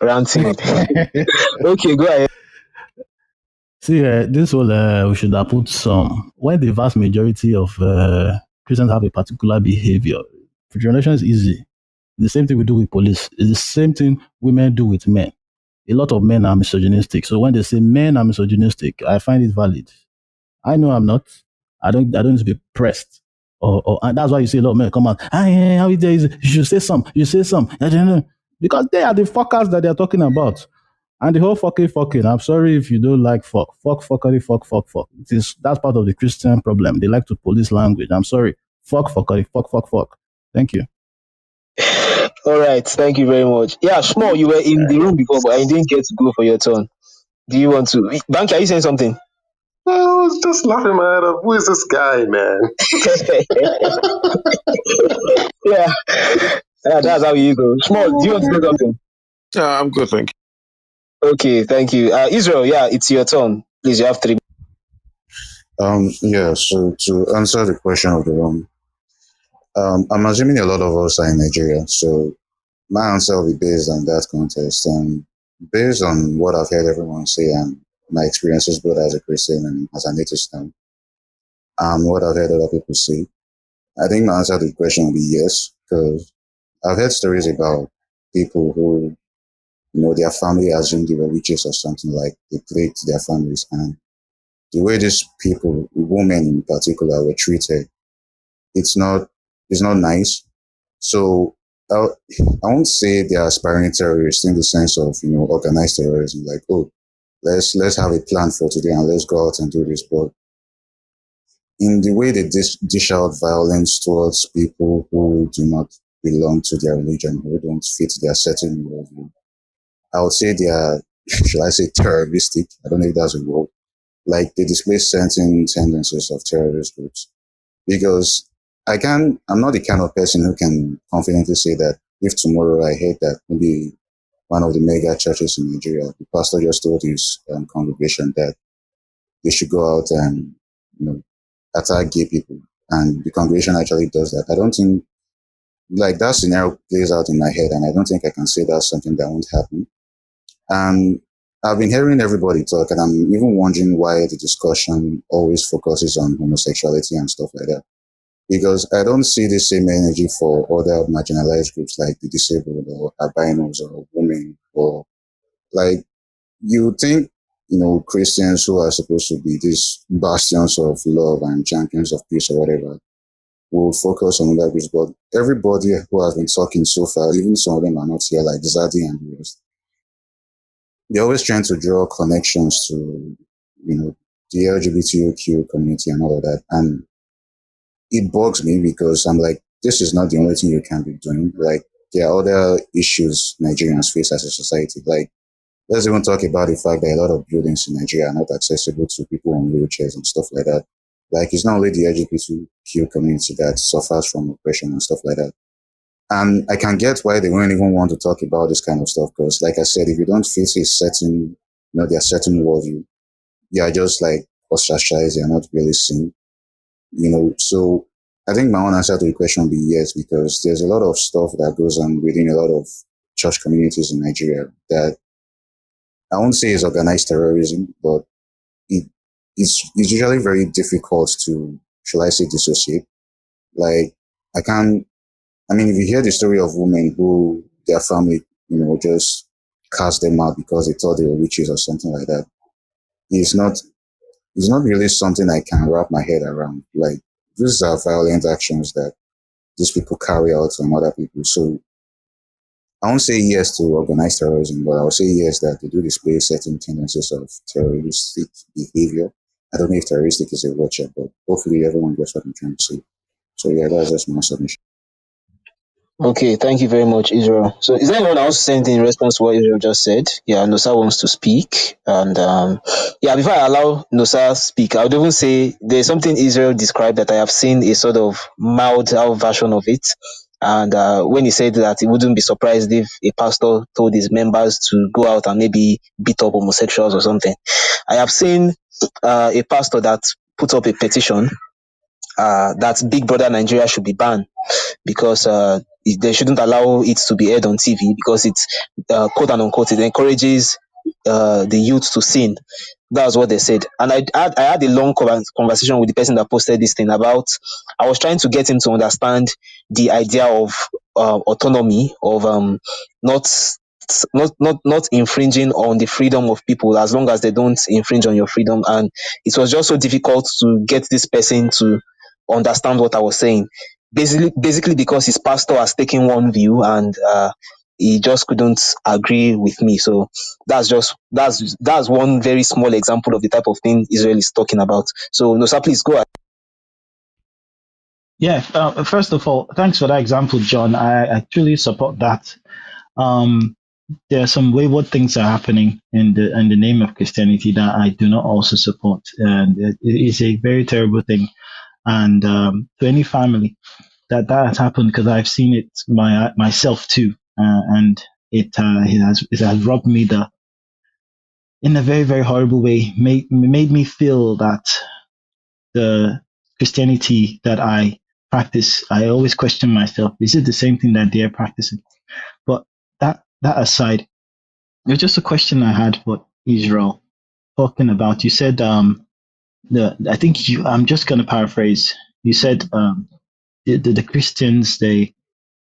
Ranting. Okay, go ahead. See, this will we should have put some. When the vast majority of Christians have a particular behavior, generation is easy. The same thing we do with police. It's the same thing women do with men. A lot of men are misogynistic. So when they say men are misogynistic, I find it valid. I know I'm not. I don't need to be pressed. And that's why you see a lot of men come out. How is there? You should say some. You say some. Because they are the fuckers that they're talking about. And the whole fucking. I'm sorry if you don't like fuck. Fuckery, fuck. That's part of the Christian problem. They like to police language. I'm sorry. Fuckery, fuck. Thank you. All right, thank you very much. Yeah, Shmo, you were in the room before, but I didn't get to go for your turn. Do you want to? Banky, are you saying something? I was just laughing my head off. Who is this guy, man? Yeah, that's how you go. Shmo, do you want to say something? Yeah, I'm good, thank you. Okay, thank you. Israel, yeah, it's your turn. Please, you have 3 minutes. Yeah, so to answer the question of the room, I'm assuming a lot of us are in Nigeria, so my answer will be based on that context and based on what I've heard everyone say and my experiences both as a Christian and as an atheist now, and what I've heard other people say. I think my answer to the question will be yes, because I've heard stories about people who, their family assumed they were witches or something, like they plagued their families, and the way these people, women in particular, were treated, it's not nice. So I won't say they're aspiring terrorists in the sense of organized terrorism, like, oh, let's have a plan for today and let's go out and do this. But in the way they dish out violence towards people who do not belong to their religion, who don't fit their certain worldview, I would say they are, should I say, terroristic? I don't know if that's a word. Like they display certain tendencies of terrorist groups. Because I'm not the kind of person who can confidently say that if tomorrow I heard that maybe one of the mega churches in Nigeria, the pastor just told his congregation that they should go out and attack gay people, and the congregation actually does that, I don't think like that scenario plays out in my head, and I don't think I can say that's something that won't happen. And I've been hearing everybody talk, and I'm even wondering why the discussion always focuses on homosexuality and stuff like that. Because I don't see the same energy for other marginalized groups like the disabled or albinos or women, or like you think, Christians who are supposed to be these bastions of love and champions of peace or whatever will focus on other groups. But everybody who has been talking so far, even some of them are not here, like Zadi and the rest, they're always trying to draw connections to, the LGBTQ community and all of that. And it bugs me because I'm like, this is not the only thing you can be doing. Like, there are other issues Nigerians face as a society. Like, let's even talk about the fact that a lot of buildings in Nigeria are not accessible to people on wheelchairs and stuff like that. Like, it's not only the LGBTQ community that suffers from oppression and stuff like that. And I can get why they won't even want to talk about this kind of stuff because, like I said, if you don't fit a certain, their certain worldview, you are just like ostracized, you're not really seen, So I think my own answer to the question would be yes, because there's a lot of stuff that goes on within a lot of church communities in Nigeria that I won't say is organized terrorism, but it's usually very difficult to, shall I say, dissociate. Like, if you hear the story of women who their family, just cast them out because they thought they were witches or something like that, it's not really something I can wrap my head around. Like, these are violent actions that these people carry out on other people. So I won't say yes to organized terrorism, but I'll say yes that they do display certain tendencies of terroristic behavior. I don't know if terroristic is a word, but hopefully everyone gets what I'm trying to say. So yeah, that's just my submission. Okay, thank you very much, Israel. So, is there anyone else saying anything in response to what Israel just said? Yeah, Nosa wants to speak, and yeah, before I allow Nosa speak, I would even say there's something Israel described that I have seen a sort of mild out version of it. And when he said that he wouldn't be surprised if a pastor told his members to go out and maybe beat up homosexuals or something, I have seen a pastor that put up a petition that Big Brother Nigeria should be banned because they shouldn't allow it to be aired on TV because it's quote and unquote it encourages the youth to sin. That's what they said, and I had a long conversation with the person that posted this thing about. I was trying to get him to understand the idea of autonomy of not not infringing on the freedom of people as long as they don't infringe on your freedom. And it was just so difficult to get this person to understand what I was saying. Basically because his pastor has taken one view and he just couldn't agree with me. So that's one very small example of the type of thing Israel is talking about. So Nosa, please go ahead. Yeah, first of all, thanks for that example, John. I truly support that. There are some wayward things that are happening in the name of Christianity that I do not also support, and it is a very terrible thing. And to any family that has happened, because I've seen it myself too, and it has robbed me in a very, very horrible way. Made me feel that the Christianity that I practice, I always question myself: is it the same thing that they're practicing? But that aside, it was just a question I had for Israel. Talking about, you said I think I'm just going to paraphrase. You said the Christians, they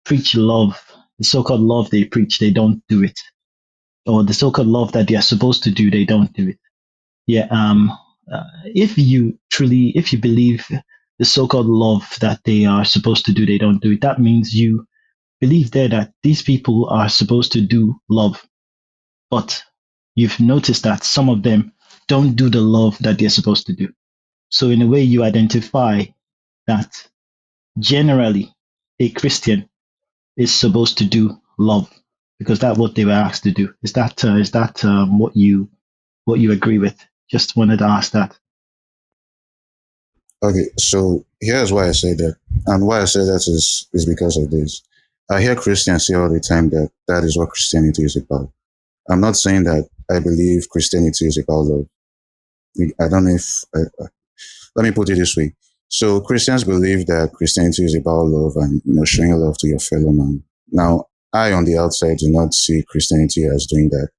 preach love, the so-called love they preach, they don't do it, or the so-called love that they are supposed to do, they don't do it. Yeah. If you believe the so-called love that they are supposed to do, they don't do it, that means you believe there that these people are supposed to do love, but you've noticed that some of them don't do the love that they're supposed to do. So in a way, you identify that generally a Christian is supposed to do love because that's what they were asked to do. Is that what you agree with? Just wanted to ask that. Okay, so here's why I say that. And why I say that is because of this. I hear Christians say all the time that that is what Christianity is about. I'm not saying that I believe Christianity is about love. I don't know if, let me put it this way. So Christians believe that Christianity is about love and showing love to your fellow man. Now, I on the outside do not see Christianity as doing that,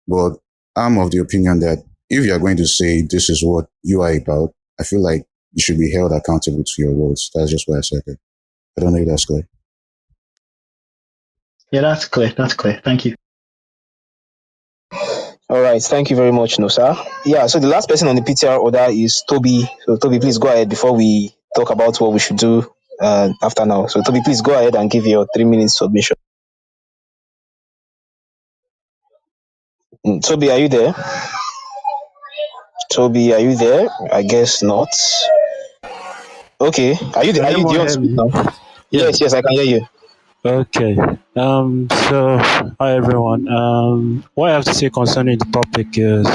but I'm of the opinion that if you are going to say this is what you are about, I feel like you should be held accountable to your words. That's just why I said it. I don't know if that's clear. Yeah, that's clear. That's clear. Thank you. All right, thank you very much, Nosa. Yeah, so the last person on the PTR order is Toby. So Toby, please go ahead before we talk about what we should do after now. So Toby, please go ahead and give your 3 minutes submission. Toby, are you there? Toby, are you there? I guess not. Okay, are you? Can Are you? Do you anyone want to hear speak me? now? Yeah. Yes, I can hear you. Okay. So, hi everyone. What I have to say concerning the topic is,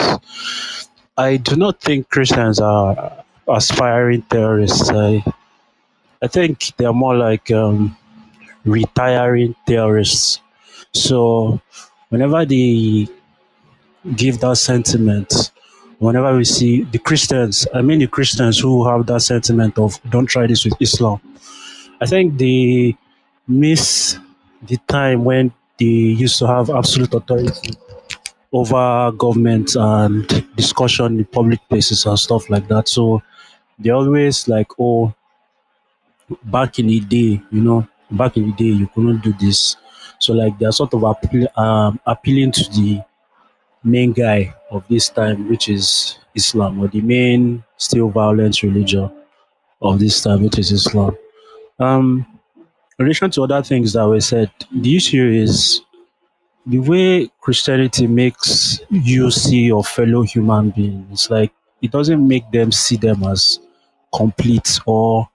I do not think Christians are aspiring terrorists. I think they are more like retiring terrorists. So, whenever they give that sentiment, whenever we see the Christians, I mean the Christians who have that sentiment of "don't try this with Islam," I think they miss the time when they used to have absolute authority over government and discussion in public places and stuff like that. So they always like, oh, back in the day, back in the day you couldn't do this. So like they're sort of appealing to the main guy of this time, which is Islam, or the main still violent religion of this time, which is Islam. Um, in relation to other things that were said, the issue is the way Christianity makes you see your fellow human beings. Like it doesn't make them see them as complete or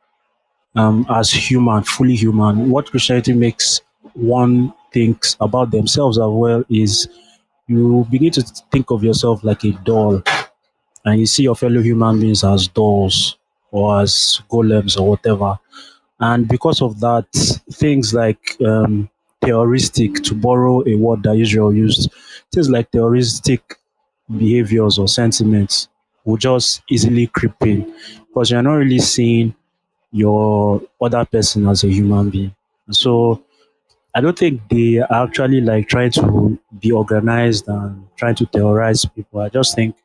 as human, fully human. What Christianity makes one thinks about themselves as well is you begin to think of yourself like a doll, and you see your fellow human beings as dolls or as golems or whatever. And because of that, things like terroristic, to borrow a word that Israel used, things like terroristic behaviors or sentiments will just easily creep in because you're not really seeing your other person as a human being. So I don't think they are actually like trying to be organized and trying to terrorize people. I just think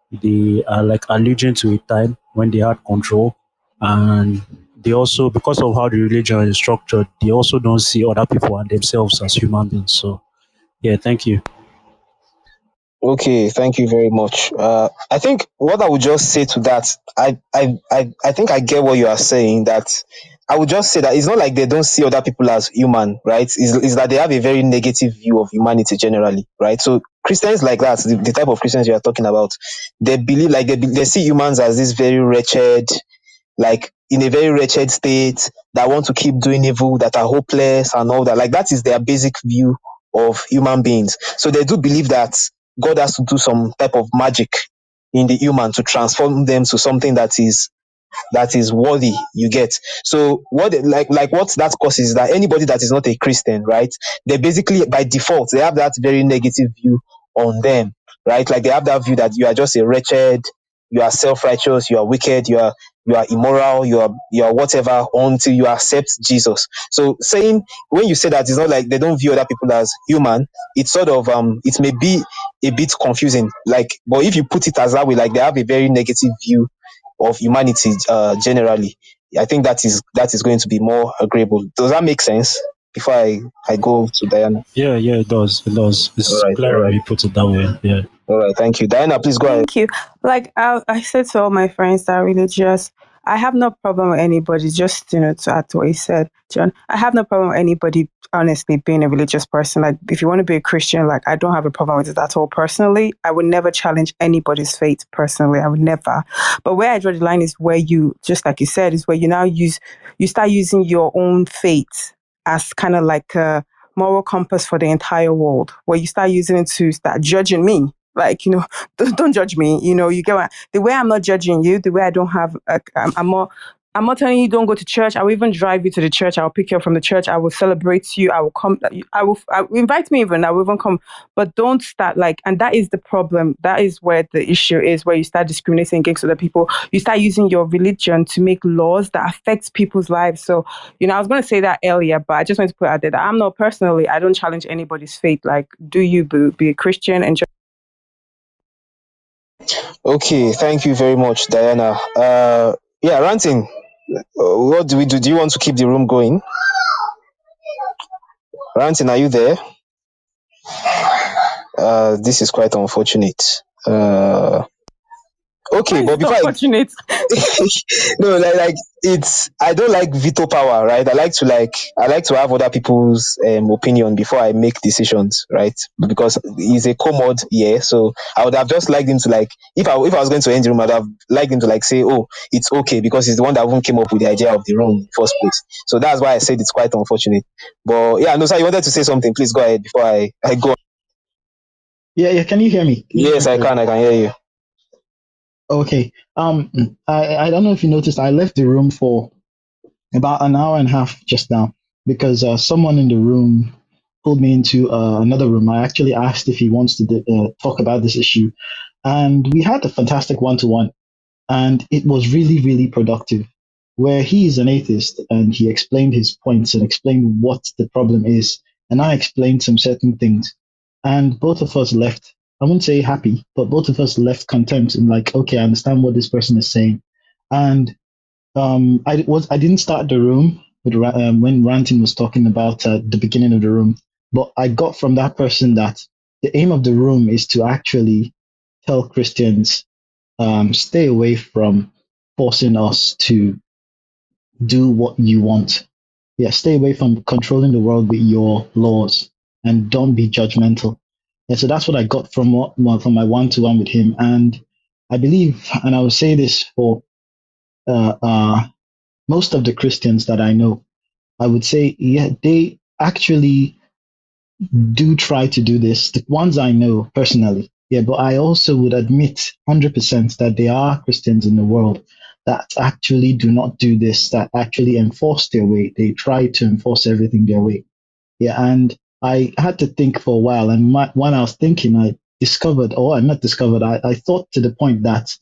they are like alluding to a time when they had control, and they also, because of how the religion is structured, they also don't see other people and themselves as human beings. So yeah, thank you. Okay, thank you very much. I think what I would just say to that, I think I get what you are saying. That I would just say that it's not like they don't see other people as human, right? Is that they have a very negative view of humanity generally, right? So Christians like that, the type of Christians you are talking about, they believe like they see humans as this very wretched, like in a very wretched state, that want to keep doing evil, that are hopeless and all that. Like that is their basic view of human beings. So they do believe that God has to do some type of magic in the human to transform them to something that is worthy, you get. So what like what that causes is that anybody that is not a Christian, right, they basically by default they have that very negative view on them, right? Like they have that view that you are just a wretched, you are self-righteous, you are wicked, you are immoral, you are whatever, until you accept Jesus. So saying, when you say that, it's not like they don't view other people as human, it's sort of it may be a bit confusing, like, but if you put it as that way, like they have a very negative view of humanity generally. I think that is going to be more agreeable. Does that make sense? Before I go to Diana. Yeah, it does. It does. All It's right, all clear when right, you put it that way. Yeah. all right. Thank you, Diana. Please go ahead. Thank you. Like I said to all my friends that are religious, I have no problem with anybody. Just to add to what you said, John, I have no problem with anybody. Honestly, being a religious person, like if you want to be a Christian, like I don't have a problem with it at all. Personally, I would never challenge anybody's faith. Personally, I would never. But where I draw the line is where you, just like you said, is where you start using your own faith as kind of like a moral compass for the entire world, where you start using it to start judging me. Like, don't judge me. You get the way I'm not judging you, the way I don't have, I'm more I'm not telling you don't go to church. I will even drive you to the church. I will pick you up from the church. I will celebrate you. I will come. I will invite me even. I will even come. But don't start like, and that is the problem. That is where the issue is, where you start discriminating against other people. You start using your religion to make laws that affect people's lives. So, I was going to say that earlier, but I just want to put out there that I'm not personally, I don't challenge anybody's faith. Like, do you be a Christian and just. Okay, thank you very much, Diana. Yeah, Ranting. What do we do? Do you want to keep the room going? Ranting, are you there? This is quite unfortunate. Okay, but before unfortunate. no, like it's, I don't like veto power, right? I like to have other people's opinion before I make decisions, right? Because he's a co-mod here, so I would have just liked him to, like, if I was going to end the room, I'd have liked him to, like, say, oh, it's okay, because he's the one that even came up with the idea of the room in the first place. So that's why I said it's quite unfortunate. But yeah, no, sir, you wanted to say something? Please go ahead before I go. Yeah. Can you hear me? Yes, I can hear you. Okay. I don't know if you noticed, I left the room for about an hour and a half just now because someone in the room pulled me into another room. I actually asked if he wants to talk about this issue, and we had a fantastic one-to-one, and it was really, really productive. Where he is an atheist, and he explained his points and explained what the problem is, and I explained some certain things, and both of us left. I wouldn't say happy, but both of us left content and like, okay, I understand what this person is saying, and I didn't start the room with when Ranting was talking about the beginning of the room, but I got from that person that the aim of the room is to actually tell Christians, stay away from forcing us to do what you want. Yeah, stay away from controlling the world with your laws, and don't be judgmental. And so that's what I got from from my one-to-one with him. And I believe, and I will say this for uh, uh, most of the Christians that I know, I would say, yeah, they actually do try to do this. The ones I know personally, yeah, but I also would admit 100% that there are Christians in the world that actually do not do this, that actually enforce their way. They try to enforce everything their way. Yeah, and I had to think for a while. And when I was thinking, I discovered, or I not discovered, I thought to the point that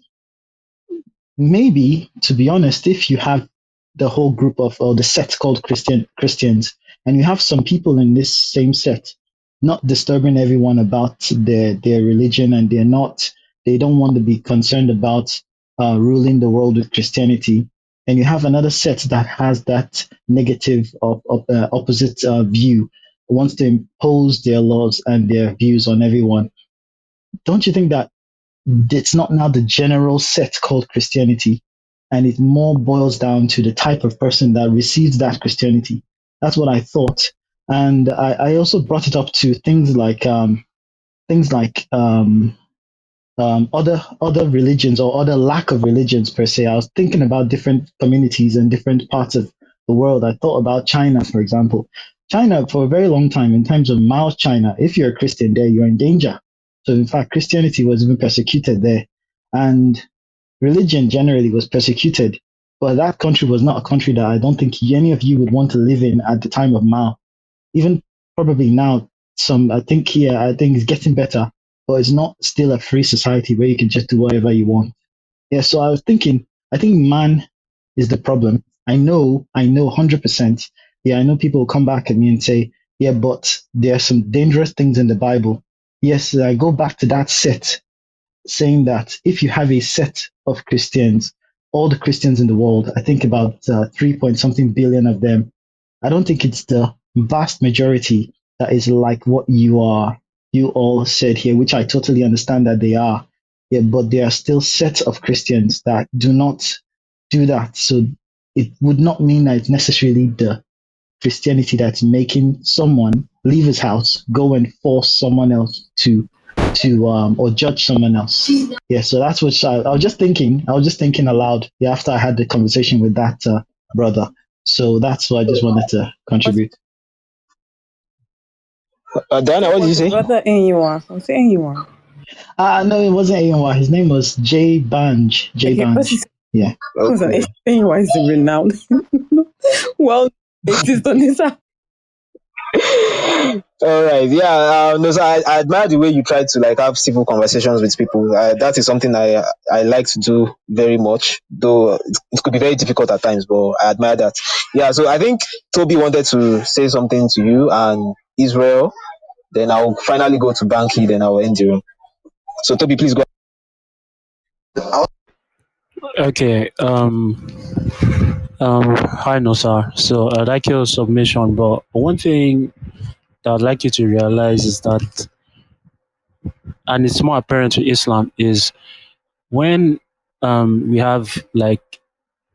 maybe, to be honest, if you have the whole group of, or the set called Christians, and you have some people in this same set not disturbing everyone about their religion, and they don't want to be concerned about ruling the world with Christianity, and you have another set that has that negative opposite view, wants to impose their laws and their views on everyone. Don't you think that it's not now the general set called Christianity, and it more boils down to the type of person that receives that Christianity? That's what I thought, and I also brought it up to things like other religions, or other lack of religions per se. I was thinking about different communities and different parts of the world. I thought about China, for example. China, for a very long time, in terms of Mao's China, if you're a Christian there, you're in danger. So, in fact, Christianity was even persecuted there, and religion generally was persecuted. But that country was not a country that I don't think any of you would want to live in at the time of Mao. Even probably now, I think it's getting better, but it's not still a free society where you can just do whatever you want. Yeah, so I was thinking, I think man is the problem. I know 100%. Yeah, I know people will come back at me and say, yeah, but there are some dangerous things in the Bible. Yes, I go back to that set, saying that if you have a set of Christians, all the Christians in the world, I think about 3 point something billion of them, I don't think it's the vast majority that is like what you all said here, which I totally understand that they are. Yeah, but there are still sets of Christians that do not do that. So it would not mean that it's necessarily the Christianity that's making someone leave his house, go and force someone else to or judge someone else. Yeah, so that's what I was just thinking. I was just thinking aloud. Yeah, after I had the conversation with that brother. So that's what I just wanted to contribute. Diana, what did you say? Brother anyone. I'm saying anyone. No, it wasn't anyone. His name was Jay Banj. Okay, Banj. Yeah. Who's an atheist? Why is it renowned? Well, atheist on this app. All right, yeah. No, so I admire the way you try to like have civil conversations with people. That is something I like to do very much, though it could be very difficult at times. But I admire that. Yeah. So I think Toby wanted to say something to you and Israel. Then I'll finally go to Banky. Then I'll end the room. So Toby, please go. Okay. Hi, Nosa. So I like your submission, but one thing that I'd like you to realize is that, and it's more apparent to Islam, is when we have like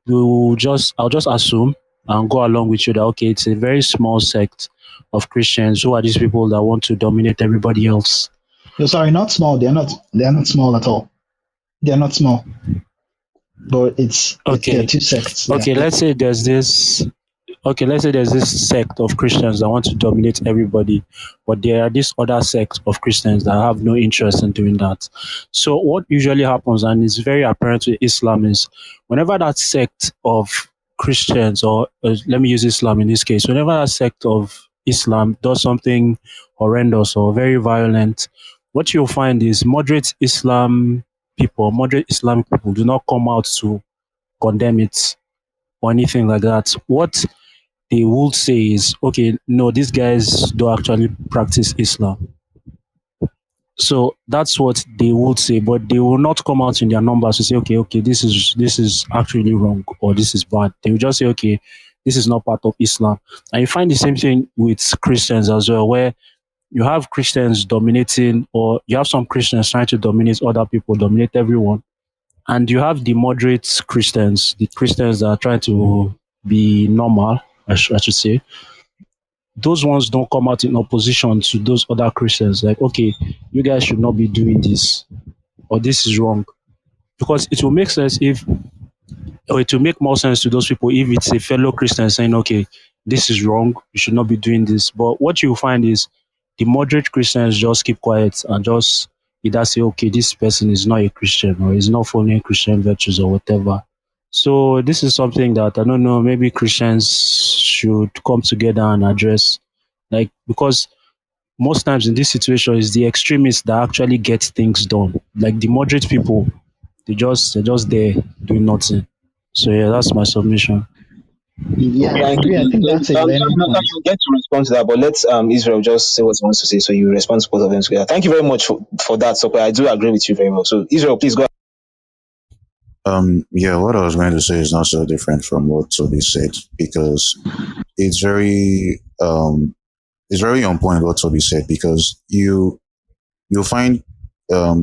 I'll just assume and go along with you that okay, it's a very small sect of Christians. Who are these people that want to dominate everybody else? No, sorry, not small. They're not small at all. They're not small. But it's there Okay. are two sects. Okay, let's say there's this sect of Christians that want to dominate everybody, but there are this other sect of Christians that have no interest in doing that. So what usually happens, and it's very apparent to Islam, is whenever that sect of Christians, or let me use Islam in this case, whenever that sect of Islam does something horrendous or very violent, what you'll find is moderate Islamic people do not come out to condemn it or anything like that. What they would say is, okay, no, these guys don't actually practice Islam. So that's what they would say, but they will not come out in their numbers to say, okay, this is actually wrong or this is bad. They will just say, okay, this is not part of Islam. And you find the same thing with Christians as well, where you have Christians dominating, or you have some Christians trying to dominate other people, dominate everyone. And you have the moderate Christians, the Christians that are trying to be normal, I should say. Those ones don't come out in opposition to those other Christians. Like, okay, you guys should not be doing this, or this is wrong. Because it will make sense or it will make more sense to those people if it's a fellow Christian saying, okay, this is wrong, you should not be doing this. But what you find is the moderate Christians just keep quiet and just either say, okay, this person is not a Christian or is not following Christian virtues or whatever. So this is something that I don't know, maybe Christians should come together and address. Like, because most times in this situation, it's the extremists that actually get things done. Like the moderate people, they're just there doing nothing. So yeah, that's my submission. Yeah, I Thank agree. I you. think that's a learning No, point. you get to respond to that, but let Israel just say what he wants to say, so you respond to both of them together. Thank you very much for that, so I do agree with you very well. So Israel, please go. Yeah, what I was going to say is not so different from what Toby said, because it's very on point what Toby said, because you'll find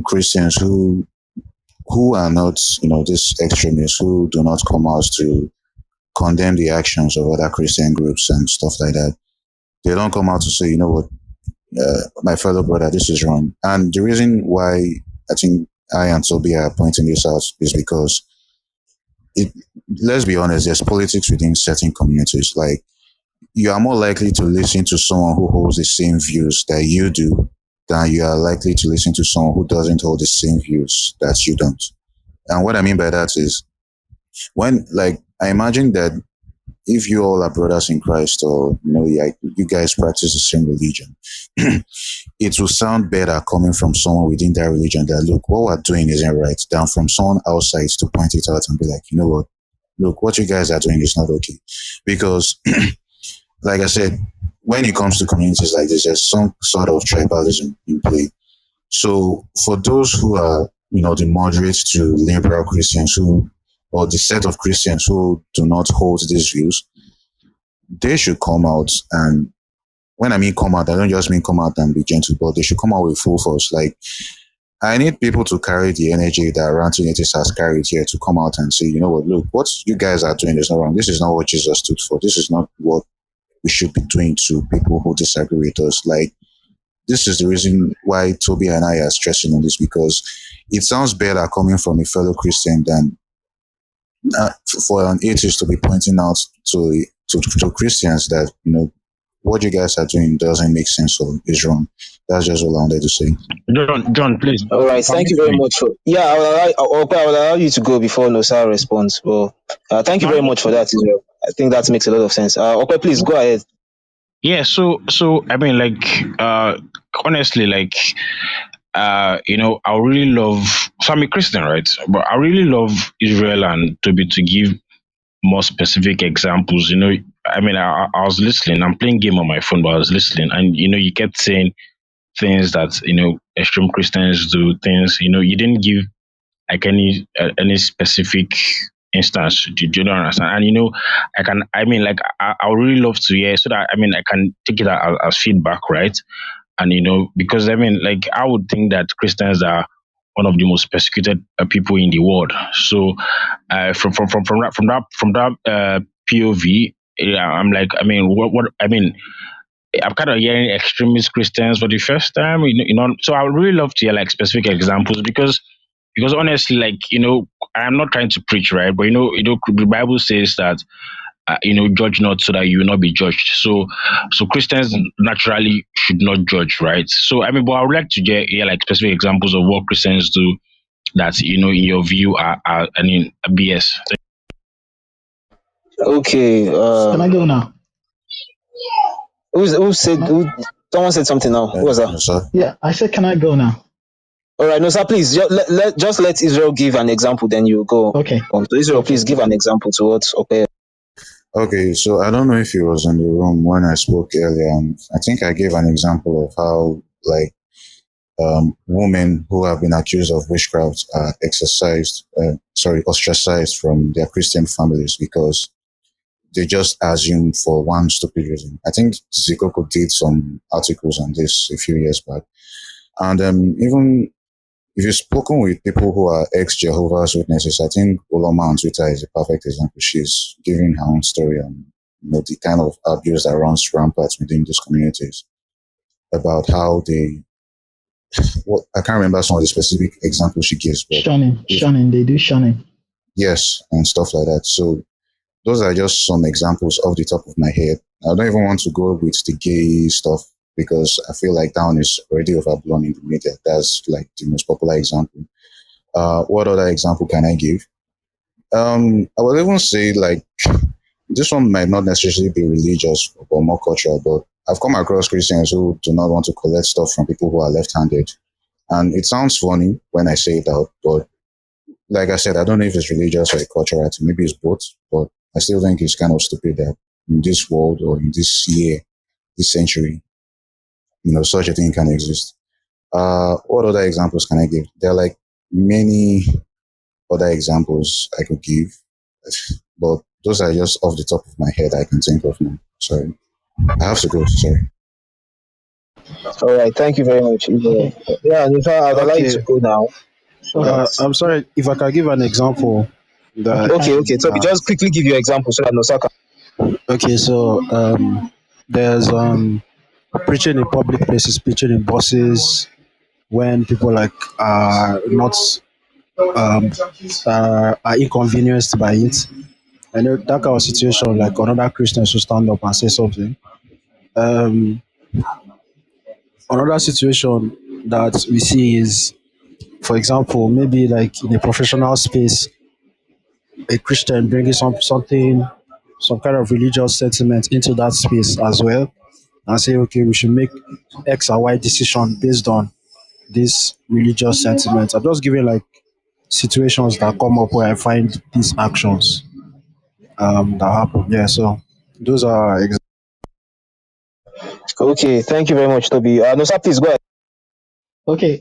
Christians who are not, these extremists, who do not come out to condemn the actions of other Christian groups and stuff like that. They don't come out to say, you know what, my fellow brother, this is wrong. And the reason why I think I and Toby are pointing this out is because let's be honest, there's politics within certain communities. Like, you are more likely to listen to someone who holds the same views that you do than you are likely to listen to someone who doesn't hold the same views that you don't. And what I mean by that is, when, like, I imagine that if you all are brothers in Christ, or you guys practice the same religion, it will sound better coming from someone within that religion that, look, what we're doing isn't right, than from someone outside to point it out and be like, you know what, look, what you guys are doing is not okay. Because like I said, when it comes to communities like this, there's some sort of tribalism in play. So for those who are, the moderate to liberal Christians, or the set of Christians who do not hold these views, they should come out. And when I mean come out, I don't just mean come out and be gentle, but they should come out with full force. Like, I need people to carry the energy that Ranting Atheist has carried here, to come out and say, you know what, look, what you guys are doing is not wrong. This is not what Jesus stood for. This is not what we should be doing to people who disagree with us. Like, this is the reason why Toby and I are stressing on this, because it sounds better coming from a fellow Christian than for an atheist to be pointing out to Christians that, what you guys are doing doesn't make sense or is wrong. That's just all I wanted to say. John, please All right, thank you permit very me. much. Yeah, I will allow you to go before Nosa responds. Well, thank you No, very no. much for that, Israel. I think that makes a lot of sense. Okay, please go ahead. Yeah, so I mean, like, honestly, like, I really love. So I'm a Christian, right? But I really love Israel and Toby to give more specific examples. I mean, I was listening. I'm playing game on my phone, but I was listening, and you kept saying things that extreme Christians do. Things you didn't give like any specific instance. Do you know understand? And I can. I mean, like, I would really love to hear so that I mean I can take it as feedback, right? And because I mean, like, I would think that Christians are one of the most persecuted people in the world. So from that POV, yeah, I'm like, I mean, what I mean, I'm kind of hearing extremist Christians for the first time. So I would really love to hear like specific examples because honestly, like, I'm not trying to preach, right? But the Bible says that judge not so that you will not be judged. So Christians naturally should not judge, right? So I mean, but I would like to hear like specific examples of what Christians do that in your view are I mean BS. Okay. Can I go now? Who said? Can I? Someone said something now. Who was that? No, sir. Yeah, I said, can I go now? All right, no, sir. Please, just let Israel give an example. Then you go. Okay. So Israel, Okay. please give an example to what. Okay. Okay, so I don't know if he was in the room when I spoke earlier. I think I gave an example of how, like, women who have been accused of witchcraft are ostracized from their Christian families because they just assume for one stupid reason. I think Zikoko did some articles on this a few years back. And even if you've spoken with people who are ex-Jehovah's Witnesses, I think Uloma on Twitter is a perfect example. She's giving her own story on the kind of abuse that runs rampant within these communities about how they, I can't remember some of the specific examples she gives, but Shunning, they do shunning. yes, and stuff like that. So those are just some examples off the top of my head. I don't even want to go with the gay stuff because I feel like that one is already overblown in the media. That's like the most popular example. What other example can I give? I would even say like this one might not necessarily be religious or more cultural, but I've come across Christians who do not want to collect stuff from people who are left-handed. And it sounds funny when I say it out, but like I said, I don't know if it's religious or a cultural thing. Maybe it's both, but I still think it's kind of stupid that in this world or in this year, this century, such a thing can exist. What other examples can I give? There are like many other examples I could give, but those are just off the top of my head I can think of now. Sorry. I have to go. Sorry. All right. Thank you very much, Israel. Okay. Yeah, and if I'd allow you Okay. to go now. So Okay. that. I'm sorry if I can give an example. That Okay. Toby, just quickly give your example so that Nosa can. okay, so there's preaching in public places, preaching in buses when people like are not are inconvenienced by it. I know that kind of situation, like another Christian should stand up and say something. Um, Another situation that we see is, for example, maybe like in a professional space, a Christian bringing some kind of religious sentiment into that space as well, and say, okay, we should make X or Y decision based on this religious sentiment. I'm just giving like situations that come up where I find these actions that happen. Yeah, so those are Okay. Thank you very much, Toby. Nosa, please go ahead. Okay.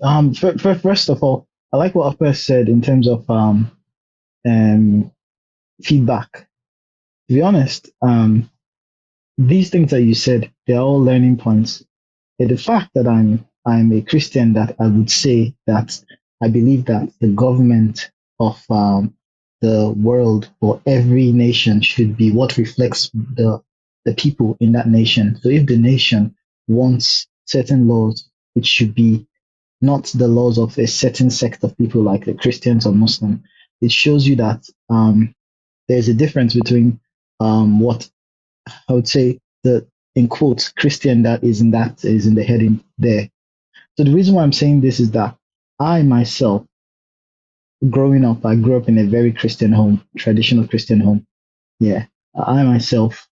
First of all, I like what Alpha said in terms of um feedback. To be honest, these things that you said, they're all learning points. The fact that I'm a Christian, that I would say that I believe that the government of the world or every nation should be what reflects the people in that nation. So if the nation wants certain laws, it should be not the laws of a certain sect of people like the Christians or Muslim. It shows you that there's a difference between what I would say the in quotes, Christian that is in the heading there. So the reason why I'm saying this is that I myself, growing up, I grew up in a very Christian home, traditional Christian home. Yeah. I myself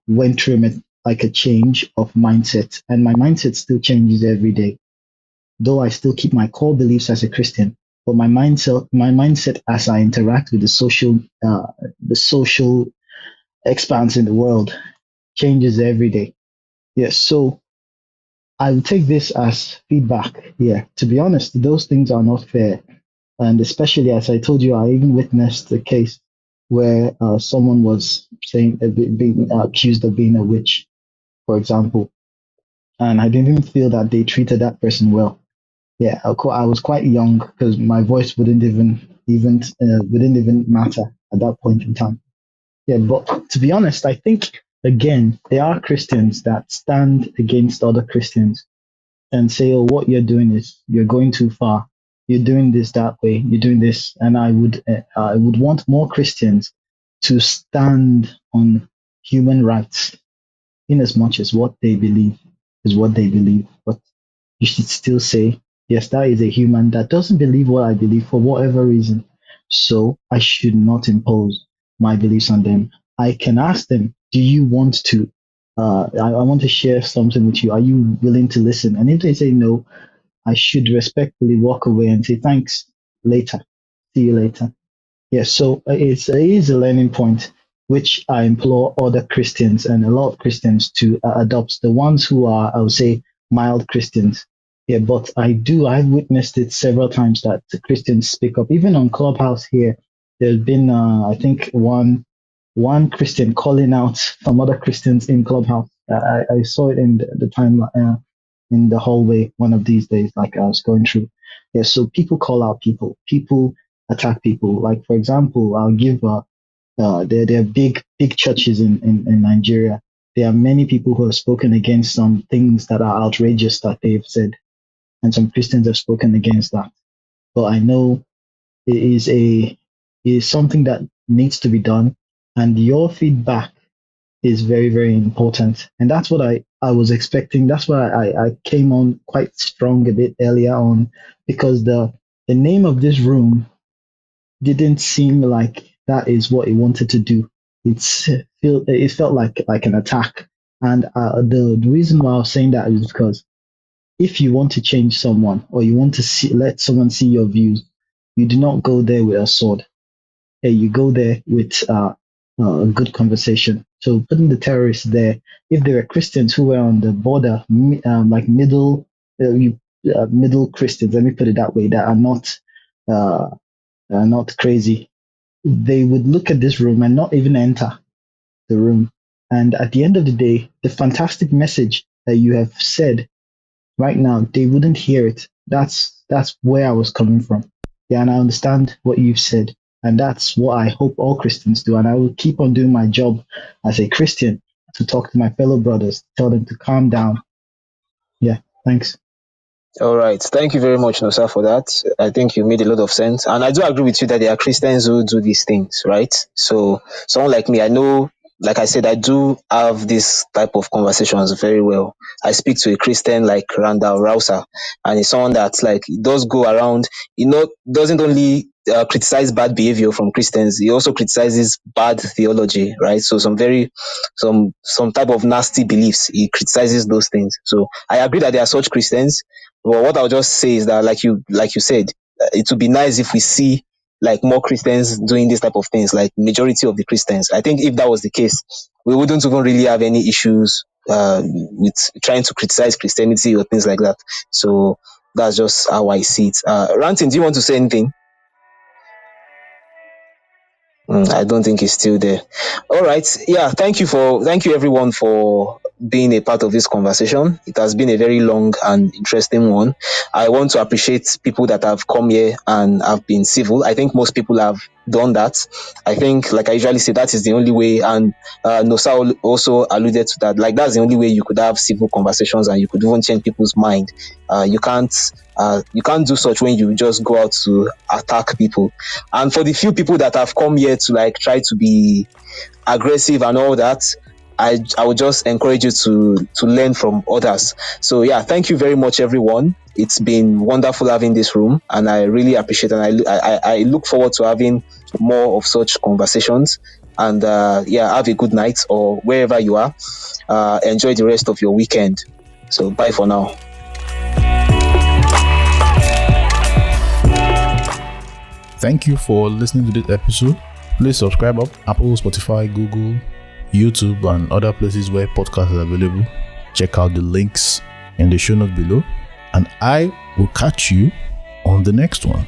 went through like a change of mindset, and my mindset still changes every day. Though I still keep my core beliefs as a Christian, but my mindset as I interact with the social expanse in the world changes every day. Yes. So I will take this as feedback. Yeah. To be honest, those things are not fair. And especially as I told you, I even witnessed a case where someone was saying being accused of being a witch, for example, and I didn't feel that they treated that person well. Yeah, I was quite young because my voice wouldn't even matter at that point in time. Yeah, but to be honest, I think again there are Christians that stand against other Christians and say, "Oh, what you're doing is you're going too far. You're doing this that way. You're doing this." And I would want more Christians to stand on human rights, in as much as what they believe is what they believe. But you should still say, yes, that is a human that doesn't believe what I believe for whatever reason. So I should not impose my beliefs on them. I can ask them, do you want to? I want to share something with you. Are you willing to listen? And if they say no, I should respectfully walk away and say, thanks, later. See you later. Yes, so it is a learning point, which I implore other Christians and a lot of Christians to adopt. The ones who are, I would say, mild Christians. Yeah, but I've witnessed it several times that the Christians speak up. Even on Clubhouse here, there's been, I think, one Christian calling out some other Christians in Clubhouse. I saw it in the time in the hallway one of these days, like I was going through. Yeah, so people call out people. People attack people. Like for example, I'll give there are big churches in Nigeria. There are many people who have spoken against some things that are outrageous that they've said, and some Christians have spoken against that. But I know it is something that needs to be done, and your feedback is very, very important. And that's what I was expecting. That's why I came on quite strong a bit earlier on, because the name of this room didn't seem like that is what it wanted to do. It felt like an attack. And the reason why I was saying that is because if you want to change someone, or you want to let someone see your views, you do not go there with a sword. You go there with a good conversation. So putting the terrorists there, if there were Christians who were on the border, like middle Christians, let me put it that way, that are not crazy, they would look at this room and not even enter the room. And at the end of the day, the fantastic message that you have said right now, they wouldn't hear it. That's where I was coming from. Yeah, and I understand what you've said. And that's what I hope all Christians do. And I will keep on doing my job as a Christian to talk to my fellow brothers, tell them to calm down. Yeah, thanks. All right. Thank you very much, Nosa, for that. I think you made a lot of sense. And I do agree with you that there are Christians who do these things, right? So someone like me, I know, like I said, I do have this type of conversations very well. I speak to a Christian like Randall Rouser, and it's someone that like does go around, doesn't only criticize bad behavior from Christians, he also criticizes bad theology, right? So some type of nasty beliefs, he criticizes those things. So I agree that there are such Christians. Well, what I'll just say is that, like you said, it would be nice if we see like more Christians doing this type of things, like majority of the Christians. I think if that was the case, we wouldn't even really have any issues with trying to criticize Christianity or things like that. So that's just how I see it. Ranting, do you want to say anything? I don't think he's still there. All right. Yeah. Thank you everyone for being a part of this conversation. It has been a very long and interesting one. I want to appreciate people that have come here and have been civil. I think most people have done that. I think, like I usually say, that is the only way. And Nosa also alluded to that. Like, that's the only way you could have civil conversations and you could even change people's mind. You can't do such when you just go out to attack people. And for the few people that have come here to like try to be aggressive and all that, I would just encourage you to learn from others. So yeah, thank you very much, everyone. It's been wonderful having this room, and I really appreciate it. And I look forward to having more of such conversations. And yeah, have a good night, or wherever you are. Enjoy the rest of your weekend. So bye for now. Thank you for listening to this episode. Please subscribe up Apple, Spotify, Google, YouTube, and other places where podcasts are available. Check out the links in the show notes below, and I will catch you on the next one.